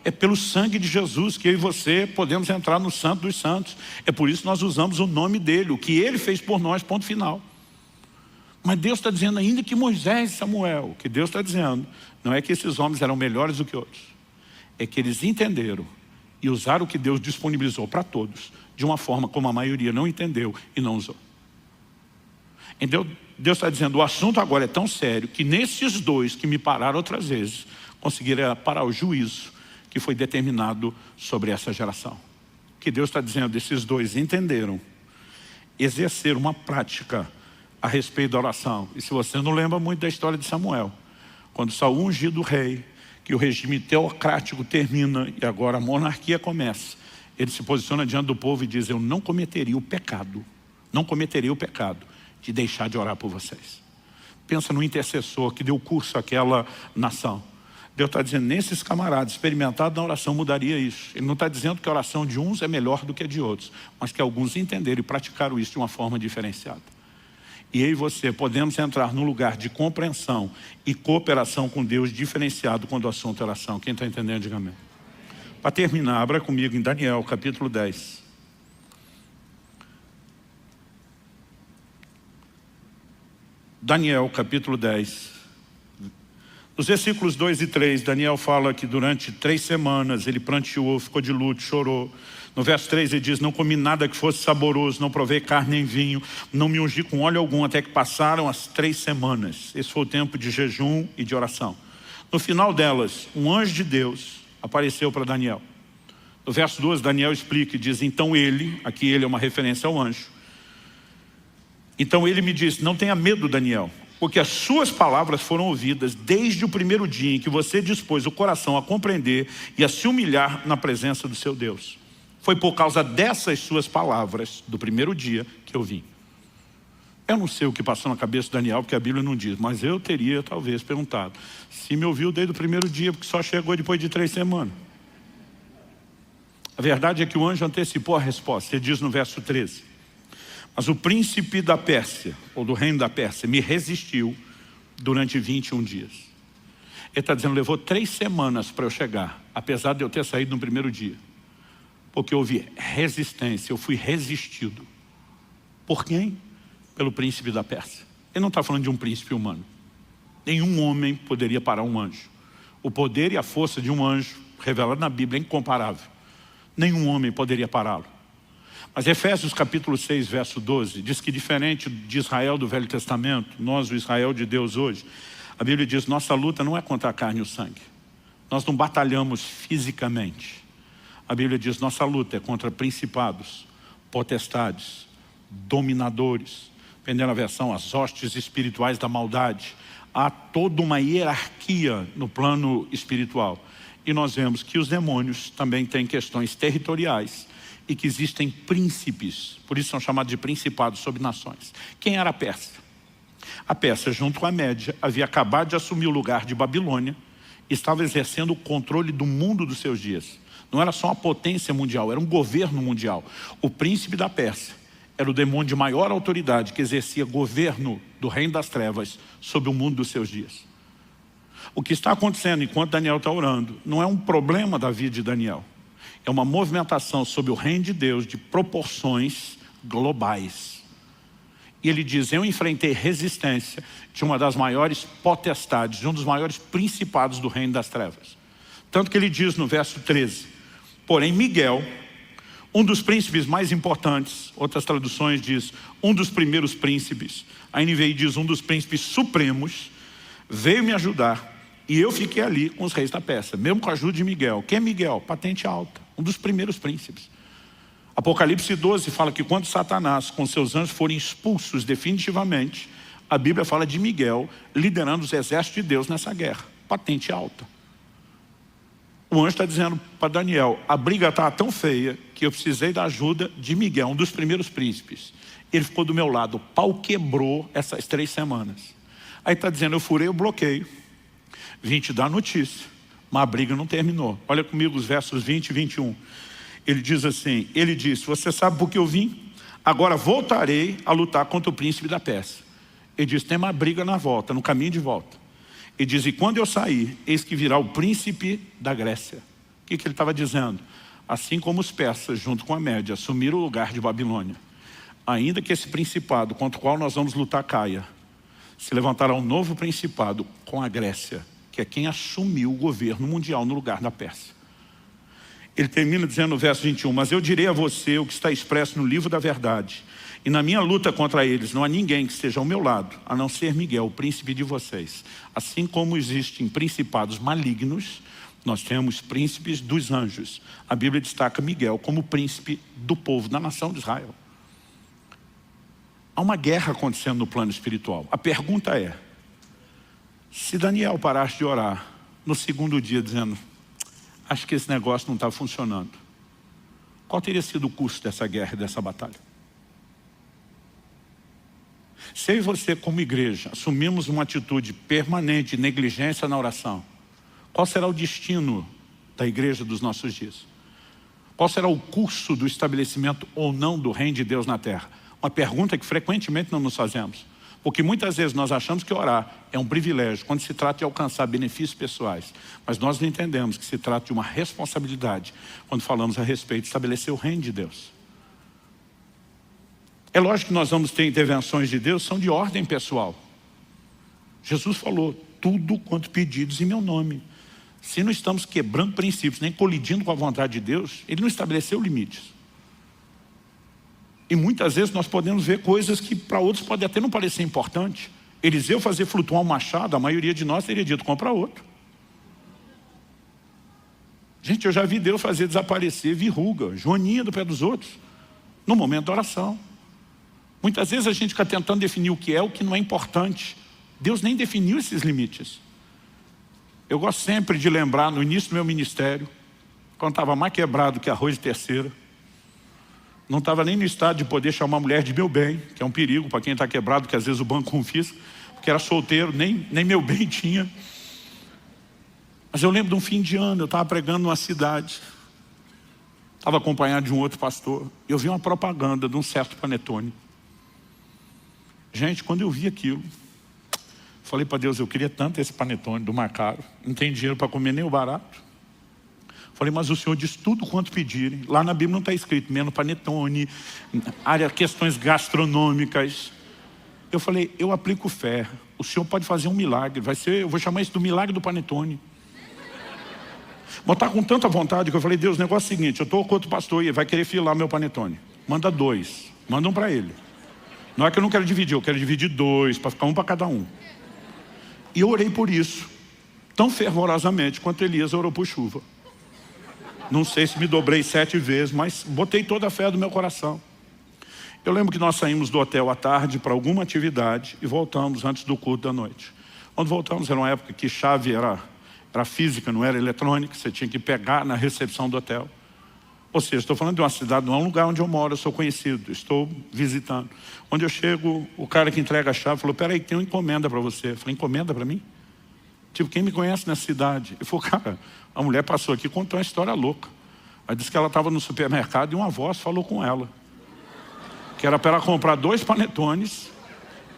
É pelo sangue de Jesus que eu e você podemos entrar no Santo dos Santos. É por isso que nós usamos o nome dele, o que ele fez por nós, ponto final. Mas Deus está dizendo ainda que Moisés e Samuel, o que Deus está dizendo, não é que esses homens eram melhores do que outros. É que eles entenderam e usaram o que Deus disponibilizou para todos, de uma forma como a maioria não entendeu e não usou. Então, Deus está dizendo, o assunto agora é tão sério que nesses dois que me pararam outras vezes, conseguiram parar o juízo que foi determinado sobre essa geração. O que Deus está dizendo, esses dois entenderam, exerceram uma prática a respeito da oração. E se você não lembra muito da história de Samuel, quando Saul ungido rei, que o regime teocrático termina e agora a monarquia começa, ele se posiciona diante do povo e diz, eu não cometeria o pecado, de deixar de orar por vocês. Pensa no intercessor que deu curso àquela nação. Deus está dizendo, nesses camaradas experimentados na oração mudaria isso. Ele não está dizendo que a oração de uns é melhor do que a de outros, mas que alguns entenderam e praticaram isso de uma forma diferenciada. E eu e você podemos entrar num lugar de compreensão e cooperação com Deus diferenciado quando o assunto é oração. Quem está entendendo, diga amém. Para terminar, abra comigo em Daniel, capítulo 10. Daniel, capítulo 10. Nos versículos 2 e 3, Daniel fala que durante 3 semanas ele pranteou, ficou de luto, chorou. No verso 3 ele diz, não comi nada que fosse saboroso, não provei carne nem vinho, não me ungi com óleo algum, até que passaram as 3 semanas. Esse foi o tempo de jejum e de oração. No final delas, um anjo de Deus apareceu para Daniel. No verso 12, Daniel explica e diz, então ele, aqui ele é uma referência ao anjo. Então ele me disse, não tenha medo, Daniel, porque as suas palavras foram ouvidas desde o primeiro dia em que você dispôs o coração a compreender e a se humilhar na presença do seu Deus. Foi por causa dessas suas palavras, do primeiro dia, que eu vim. Eu não sei o que passou na cabeça de Daniel, porque a Bíblia não diz, mas eu teria talvez perguntado, se me ouviu desde o primeiro dia, porque só chegou depois de 3 semanas. A verdade é que o anjo antecipou a resposta. Ele diz no verso 13, mas o príncipe da Pérsia, ou do reino da Pérsia, me resistiu durante 21 dias. Ele está dizendo, levou 3 semanas para eu chegar, apesar de eu ter saído no primeiro dia. Porque houve resistência, eu fui resistido. Por quem? Pelo príncipe da Pérsia. Ele não está falando de um príncipe humano. Nenhum homem poderia parar um anjo. O poder e a força de um anjo, revelado na Bíblia, é incomparável. Nenhum homem poderia pará-lo. Mas Efésios capítulo 6, verso 12, diz que diferente de Israel do Velho Testamento, nós, o Israel de Deus hoje, a Bíblia diz, nossa luta não é contra a carne e o sangue. Nós não batalhamos fisicamente. A Bíblia diz, nossa luta é contra principados, potestades, dominadores, dependendo da versão, as hostes espirituais da maldade. Há toda uma hierarquia no plano espiritual. E nós vemos que os demônios também têm questões territoriais e que existem príncipes, por isso são chamados de principados sobre nações. Quem era a Pérsia? A Pérsia, junto com a Média, havia acabado de assumir o lugar de Babilônia e estava exercendo o controle do mundo dos seus dias. Não era só uma potência mundial, era um governo mundial. O príncipe da Pérsia era o demônio de maior autoridade que exercia governo do reino das trevas sobre o mundo dos seus dias. O que está acontecendo enquanto Daniel está orando não é um problema da vida de Daniel. É uma movimentação sobre o reino de Deus de proporções globais. E ele diz, eu enfrentei resistência de uma das maiores potestades, de um dos maiores principados do reino das trevas. Tanto que ele diz no verso 13, porém Miguel, um dos príncipes mais importantes, outras traduções diz, um dos primeiros príncipes, a NVI diz um dos príncipes supremos, veio me ajudar e eu fiquei ali com os reis da Pérsia, mesmo com a ajuda de Miguel. Quem é Miguel? Patente alta, um dos primeiros príncipes. Apocalipse 12 fala que quando Satanás com seus anjos forem expulsos definitivamente, a Bíblia fala de Miguel liderando os exércitos de Deus nessa guerra, patente alta. O anjo está dizendo para Daniel, a briga está tão feia que eu precisei da ajuda de Miguel, um dos primeiros príncipes. Ele ficou do meu lado, o pau quebrou essas 3 semanas. Aí está dizendo, eu furei o bloqueio, vim te dar notícia, mas a briga não terminou. Olha comigo os versos 20 e 21. Ele diz assim, ele disse, você sabe por que eu vim? Agora voltarei a lutar contra o príncipe da Pérsia. Ele diz, tem uma briga na volta, no caminho de volta. Ele diz, e quando eu sair, eis que virá o príncipe da Grécia. O que ele estava dizendo? Assim como os persas, junto com a Média, assumiram o lugar de Babilônia, ainda que esse principado contra o qual nós vamos lutar caia, se levantará um novo principado com a Grécia, que é quem assumiu o governo mundial no lugar da Pérsia. Ele termina dizendo no verso 21, mas eu direi a você o que está expresso no livro da verdade, e na minha luta contra eles não há ninguém que esteja ao meu lado, a não ser Miguel, o príncipe de vocês. Assim como existem principados malignos, nós temos príncipes dos anjos. A Bíblia destaca Miguel como príncipe do povo, da nação de Israel. Há uma guerra acontecendo no plano espiritual. A pergunta é, se Daniel parasse de orar no segundo dia dizendo, acho que esse negócio não está funcionando, qual teria sido o custo dessa guerra e dessa batalha? Se eu e você como igreja assumimos uma atitude permanente de negligência na oração, qual será o destino da igreja dos nossos dias? Qual será o curso do estabelecimento ou não do reino de Deus na terra? Uma pergunta que frequentemente não nos fazemos. Porque muitas vezes nós achamos que orar é um privilégio, quando se trata de alcançar benefícios pessoais. Mas nós não entendemos que se trata de uma responsabilidade, quando falamos a respeito de estabelecer o reino de Deus. É lógico que nós vamos ter intervenções de Deus, são de ordem pessoal. Jesus falou, tudo quanto pedidos em meu nome. Se não estamos quebrando princípios, nem colidindo com a vontade de Deus, Ele não estabeleceu limites. E muitas vezes nós podemos ver coisas que para outros pode até não parecer importante. Eliseu fazer flutuar um machado, a maioria de nós teria dito, compra outro. Gente, eu já vi Deus fazer desaparecer verruga, joaninha do pé dos outros, no momento da oração. Muitas vezes a gente fica tentando definir o que é, o que não é importante. Deus nem definiu esses limites. Eu gosto sempre de lembrar, no início do meu ministério, quando estava mais quebrado que arroz de terceira, não estava nem no estado de poder chamar a mulher de meu bem, que é um perigo para quem está quebrado, que às vezes o banco confisca, porque era solteiro, nem meu bem tinha. Mas eu lembro de um fim de ano, eu estava pregando numa cidade, estava acompanhado de um outro pastor, e eu vi uma propaganda de um certo panetone. Gente, quando eu vi aquilo, falei para Deus, eu queria tanto esse panetone do mais caro, não tem dinheiro para comer nem o barato. Falei, mas o Senhor diz tudo quanto pedirem. Lá na Bíblia não está escrito menos panetone, área, questões gastronômicas. Eu falei, eu aplico fé. O Senhor pode fazer um milagre. Eu vou chamar isso do milagre do panetone. Mas tá com tanta vontade que eu falei, Deus, o negócio é o seguinte, eu estou com outro pastor e ele vai querer filar meu panetone. Manda 2, manda um para ele. Não é que eu não quero dividir, eu quero dividir 2, para ficar um para cada um. E eu orei por isso, tão fervorosamente quanto Elias orou por chuva. Não sei se me dobrei 7 vezes, mas botei toda a fé do meu coração. Eu lembro que nós saímos do hotel à tarde para alguma atividade e voltamos antes do culto da noite. Quando voltamos, era uma época que chave era física, não era eletrônica, você tinha que pegar na recepção do hotel. Ou seja, estou falando de uma cidade, não é um lugar onde eu moro, eu sou conhecido, estou visitando. Onde eu chego, o cara que entrega a chave falou, peraí, tem uma encomenda para você. Eu falei, encomenda para mim? Tipo, quem me conhece nessa cidade? Ele falou, cara, a mulher passou aqui e contou uma história louca. Ela disse que ela estava no supermercado e uma voz falou com ela. Que era para ela comprar 2 panetones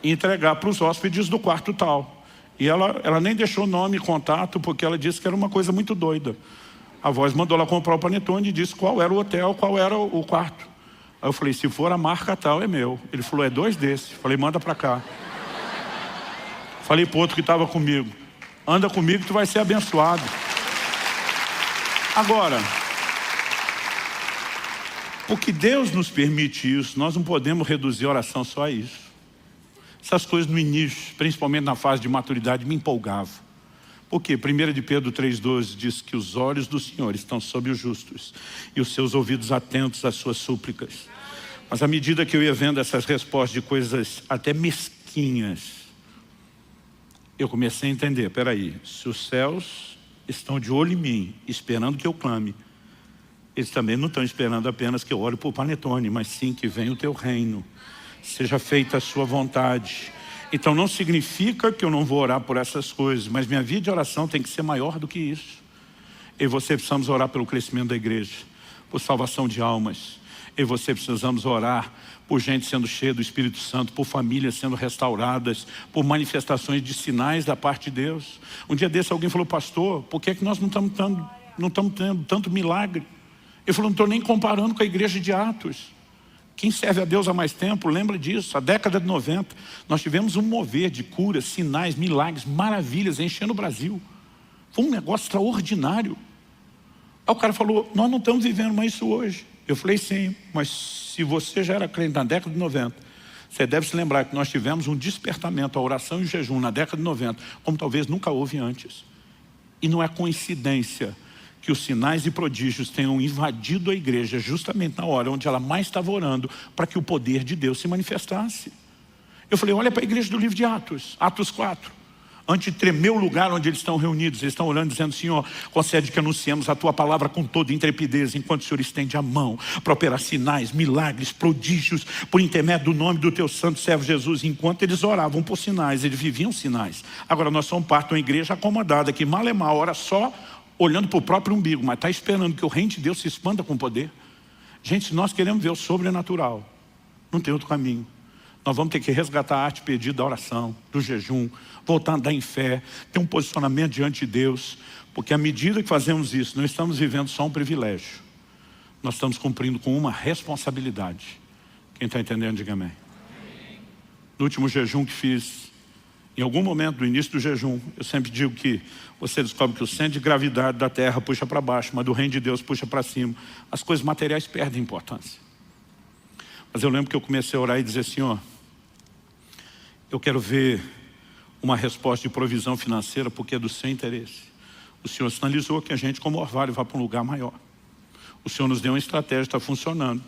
e entregar para os hóspedes do quarto tal. E ela nem deixou nome e contato, porque ela disse que era uma coisa muito doida. A voz mandou ela comprar o panetone e disse qual era o hotel, qual era o quarto. Aí eu falei, se for a marca tal, é meu. Ele falou, é 2 desses. Falei, manda para cá. Falei para o outro que estava comigo, anda comigo que tu vai ser abençoado. Agora, porque Deus nos permite isso, nós não podemos reduzir a oração só a isso. Essas coisas no início, principalmente na fase de maturidade, me empolgavam. Por quê? 1 de Pedro 3,12 diz que os olhos do Senhor estão sobre os justos e os seus ouvidos atentos às suas súplicas. Mas à medida que eu ia vendo essas respostas de coisas até mesquinhas, eu comecei a entender, peraí, se os céus estão de olho em mim, esperando que eu clame, eles também não estão esperando apenas que eu ore por panetone, mas sim que venha o teu reino, seja feita a sua vontade. Então não significa que eu não vou orar por essas coisas, mas minha vida de oração tem que ser maior do que isso. Eu e você precisamos orar pelo crescimento da igreja, por salvação de almas. Eu e você precisamos orar por gente sendo cheia do Espírito Santo, por famílias sendo restauradas, por manifestações de sinais da parte de Deus. Um dia desse alguém falou, pastor, por que nós não estamos tendo tanto milagre? Ele falou, não estou nem comparando com a igreja de Atos. Quem serve a Deus há mais tempo, lembra disso, a década de 90, nós tivemos um mover de curas, sinais, milagres, maravilhas, enchendo o Brasil. Foi um negócio extraordinário. Aí o cara falou, nós não estamos vivendo mais isso hoje. Eu falei, sim, mas se você já era crente na década de 90, você deve se lembrar que nós tivemos um despertamento, a oração e o jejum na década de 90, como talvez nunca houve antes. E não é coincidência que os sinais e prodígios tenham invadido a igreja justamente na hora onde ela mais estava orando para que o poder de Deus se manifestasse. Eu falei, olha para a igreja do livro de Atos, Atos 4. Antes de tremer o lugar onde eles estão reunidos, eles estão orando dizendo, Senhor, concede que anunciemos a tua palavra com toda intrepidez, enquanto o Senhor estende a mão para operar sinais, milagres, prodígios, por intermédio do nome do teu santo servo Jesus. Enquanto eles oravam por sinais, eles viviam sinais. Agora nós somos parte de uma igreja acomodada, que mal é mal, ora só olhando para o próprio umbigo, mas está esperando que o reino de Deus se expanda com poder. Gente, se nós queremos ver o sobrenatural, não tem outro caminho. Nós vamos ter que resgatar a arte perdida da oração, do jejum, voltar a andar em fé, ter um posicionamento diante de Deus, porque à medida que fazemos isso, não estamos vivendo só um privilégio, nós estamos cumprindo com uma responsabilidade. Quem está entendendo, diga amém. No último jejum que fiz, em algum momento do início do jejum, eu sempre digo que você descobre que o centro de gravidade da terra puxa para baixo, mas do reino de Deus puxa para cima. As coisas materiais perdem importância. Mas eu lembro que eu comecei a orar e dizer assim, ó, eu quero ver uma resposta de provisão financeira porque é do seu interesse. O Senhor sinalizou que a gente, como orvalho, vai para um lugar maior. O Senhor nos deu uma estratégia, está funcionando.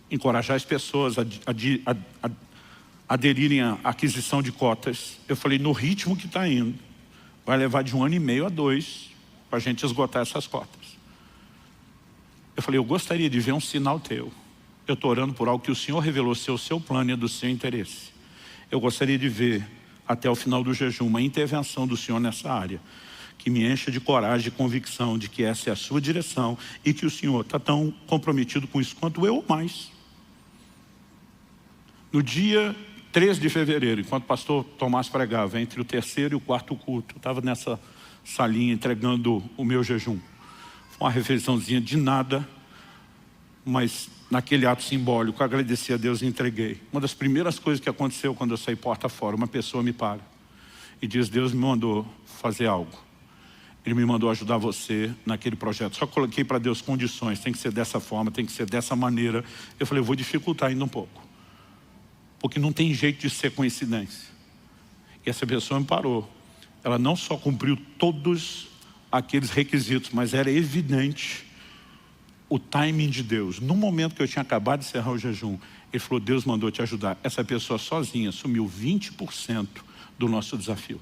Encorajar as pessoas a aderirem à aquisição de cotas. Eu falei, no ritmo que está indo, vai levar de 1 ano e meio a 2 para a gente esgotar essas cotas. Eu falei, eu gostaria de ver um sinal teu. Eu estou orando por algo que o Senhor revelou ser o seu plano e é do seu interesse. Eu gostaria de ver, até o final do jejum, uma intervenção do Senhor nessa área, que me encha de coragem e convicção de que essa é a sua direção e que o Senhor está tão comprometido com isso quanto eu ou mais. No dia 3 de fevereiro, enquanto o pastor Tomás pregava, entre o 3º e o 4º culto, eu estava nessa salinha entregando o meu jejum. Foi uma refeiçãozinha de nada, mas naquele ato simbólico, eu agradeci a Deus e entreguei. Uma das primeiras coisas que aconteceu quando eu saí porta fora, uma pessoa me para e diz, Deus me mandou fazer algo. Ele me mandou ajudar você naquele projeto. Só coloquei para Deus condições, tem que ser dessa forma, tem que ser dessa maneira. Eu falei, eu vou dificultar ainda um pouco. Porque não tem jeito de ser coincidência. E essa pessoa me parou. Ela não só cumpriu todos aqueles requisitos, mas era evidente o timing de Deus. No momento que eu tinha acabado de encerrar o jejum, ele falou, Deus mandou te ajudar. Essa pessoa sozinha assumiu 20% do nosso desafio.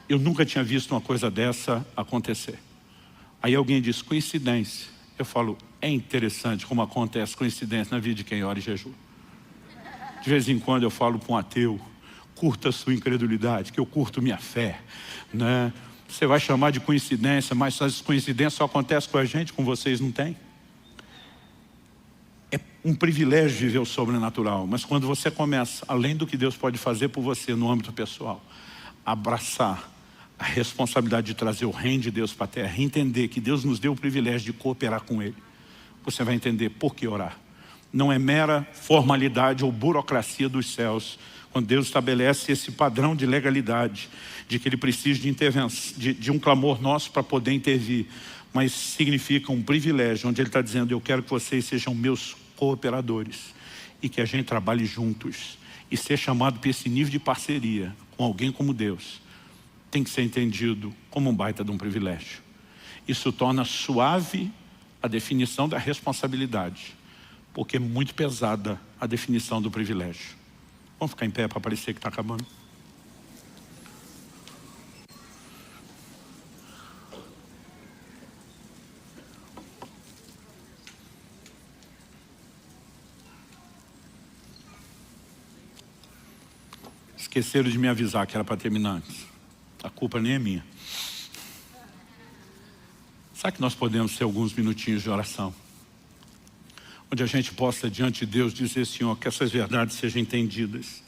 Eu nunca tinha visto uma coisa dessa acontecer. Aí alguém diz, coincidência. Eu falo, é interessante como acontece coincidência na vida de quem ora e jejum. De vez em quando eu falo para um ateu, curta a sua incredulidade, que eu curto minha fé, né? Você vai chamar de coincidência, mas essas coincidências só acontecem com a gente, com vocês não tem. É um privilégio viver o sobrenatural, mas quando você começa, além do que Deus pode fazer por você no âmbito pessoal, abraçar a responsabilidade de trazer o reino de Deus para a terra, entender que Deus nos deu o privilégio de cooperar com Ele, você vai entender por que orar. Não é mera formalidade ou burocracia dos céus. Quando Deus estabelece esse padrão de legalidade, de que Ele precisa de intervenção, de um clamor nosso para poder intervir, mas significa um privilégio, onde Ele está dizendo, eu quero que vocês sejam meus cooperadores e que a gente trabalhe juntos. E ser chamado para esse nível de parceria com alguém como Deus, tem que ser entendido como um baita de um privilégio. Isso torna suave a definição da responsabilidade, porque é muito pesada a definição do privilégio. Vamos ficar em pé para parecer que está acabando. Esqueceram de me avisar que era para terminar antes. A culpa nem é minha. Sabe que nós podemos ter alguns minutinhos de oração? Onde a gente possa, diante de Deus, dizer, Senhor, que essas verdades sejam entendidas,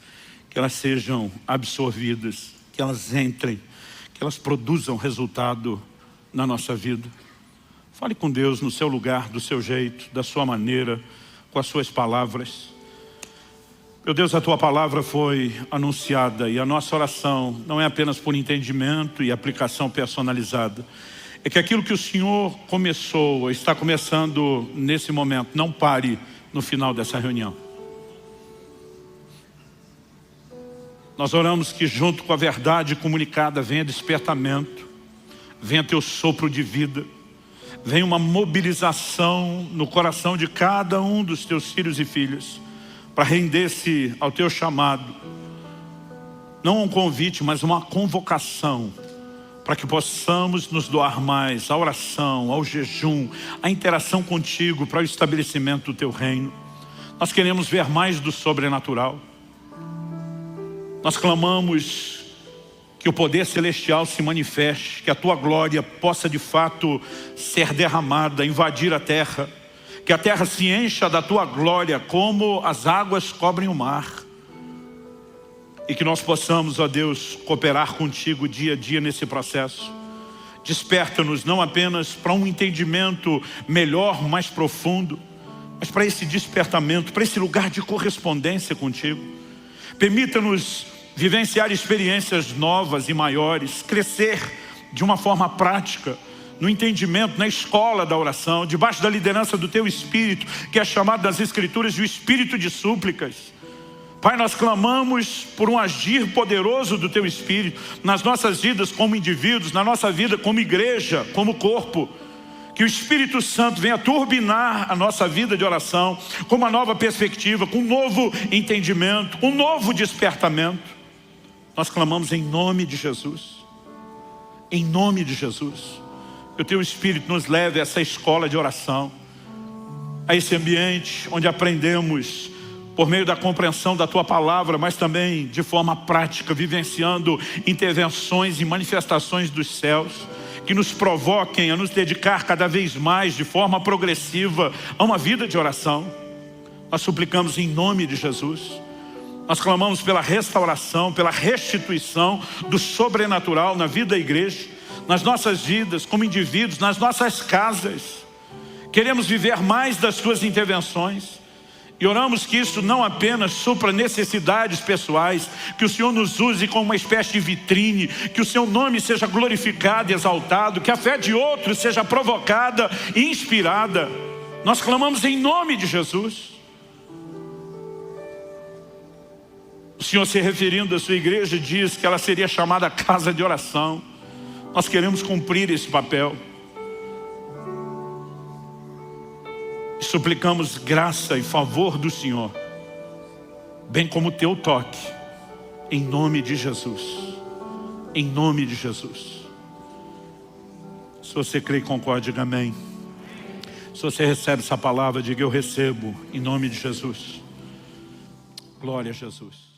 que elas sejam absorvidas, que elas entrem, que elas produzam resultado na nossa vida. Fale com Deus no seu lugar, do seu jeito, da sua maneira, com as suas palavras. Meu Deus, a Tua palavra foi anunciada e a nossa oração não é apenas por entendimento e aplicação personalizada. É que aquilo que o Senhor começou, está começando nesse momento, não pare no final dessa reunião. Nós oramos que junto com a verdade comunicada venha despertamento, venha Teu sopro de vida, venha uma mobilização no coração de cada um dos Teus filhos e filhas, para render-se ao Teu chamado, não um convite, mas uma convocação, para que possamos nos doar mais à oração, ao jejum, à interação contigo para o estabelecimento do Teu reino. Nós queremos ver mais do sobrenatural. Nós clamamos que o poder celestial se manifeste, que a Tua glória possa de fato ser derramada, invadir a terra, que a terra se encha da Tua glória como as águas cobrem o mar. e que nós possamos, ó Deus, cooperar contigo dia a dia nesse processo. Desperta-nos não apenas para um entendimento melhor, mais profundo, mas para esse despertamento, para esse lugar de correspondência contigo. Permita-nos vivenciar experiências novas e maiores, crescer de uma forma prática, no entendimento, na escola da oração, debaixo da liderança do Teu Espírito, que é chamado nas Escrituras de o Espírito de súplicas. Pai, nós clamamos por um agir poderoso do Teu Espírito nas nossas vidas como indivíduos, na nossa vida como igreja, como corpo. Que o Espírito Santo venha turbinar a nossa vida de oração com uma nova perspectiva, com um novo entendimento, um novo despertamento. Nós clamamos em nome de Jesus. Em nome de Jesus. Que o Teu Espírito nos leve a essa escola de oração, a esse ambiente onde aprendemos por meio da compreensão da Tua palavra, mas também de forma prática, vivenciando intervenções e manifestações dos céus, que nos provoquem a nos dedicar cada vez mais, de forma progressiva, a uma vida de oração. Nós suplicamos em nome de Jesus. Nós clamamos pela restauração, pela restituição do sobrenatural na vida da igreja, nas nossas vidas, como indivíduos, nas nossas casas. Queremos viver mais das Tuas intervenções. E oramos que isso não apenas supra necessidades pessoais, que o Senhor nos use como uma espécie de vitrine, que o Seu nome seja glorificado e exaltado, que a fé de outros seja provocada e inspirada. Nós clamamos em nome de Jesus. O Senhor, se referindo à Sua igreja, diz que ela seria chamada casa de oração. Nós queremos cumprir esse papel. Suplicamos graça e favor do Senhor, bem como o Teu toque, em nome de Jesus. Em nome de Jesus. Se você crê e concorda, diga amém. Se você recebe essa palavra, diga eu recebo, em nome de Jesus. Glória a Jesus.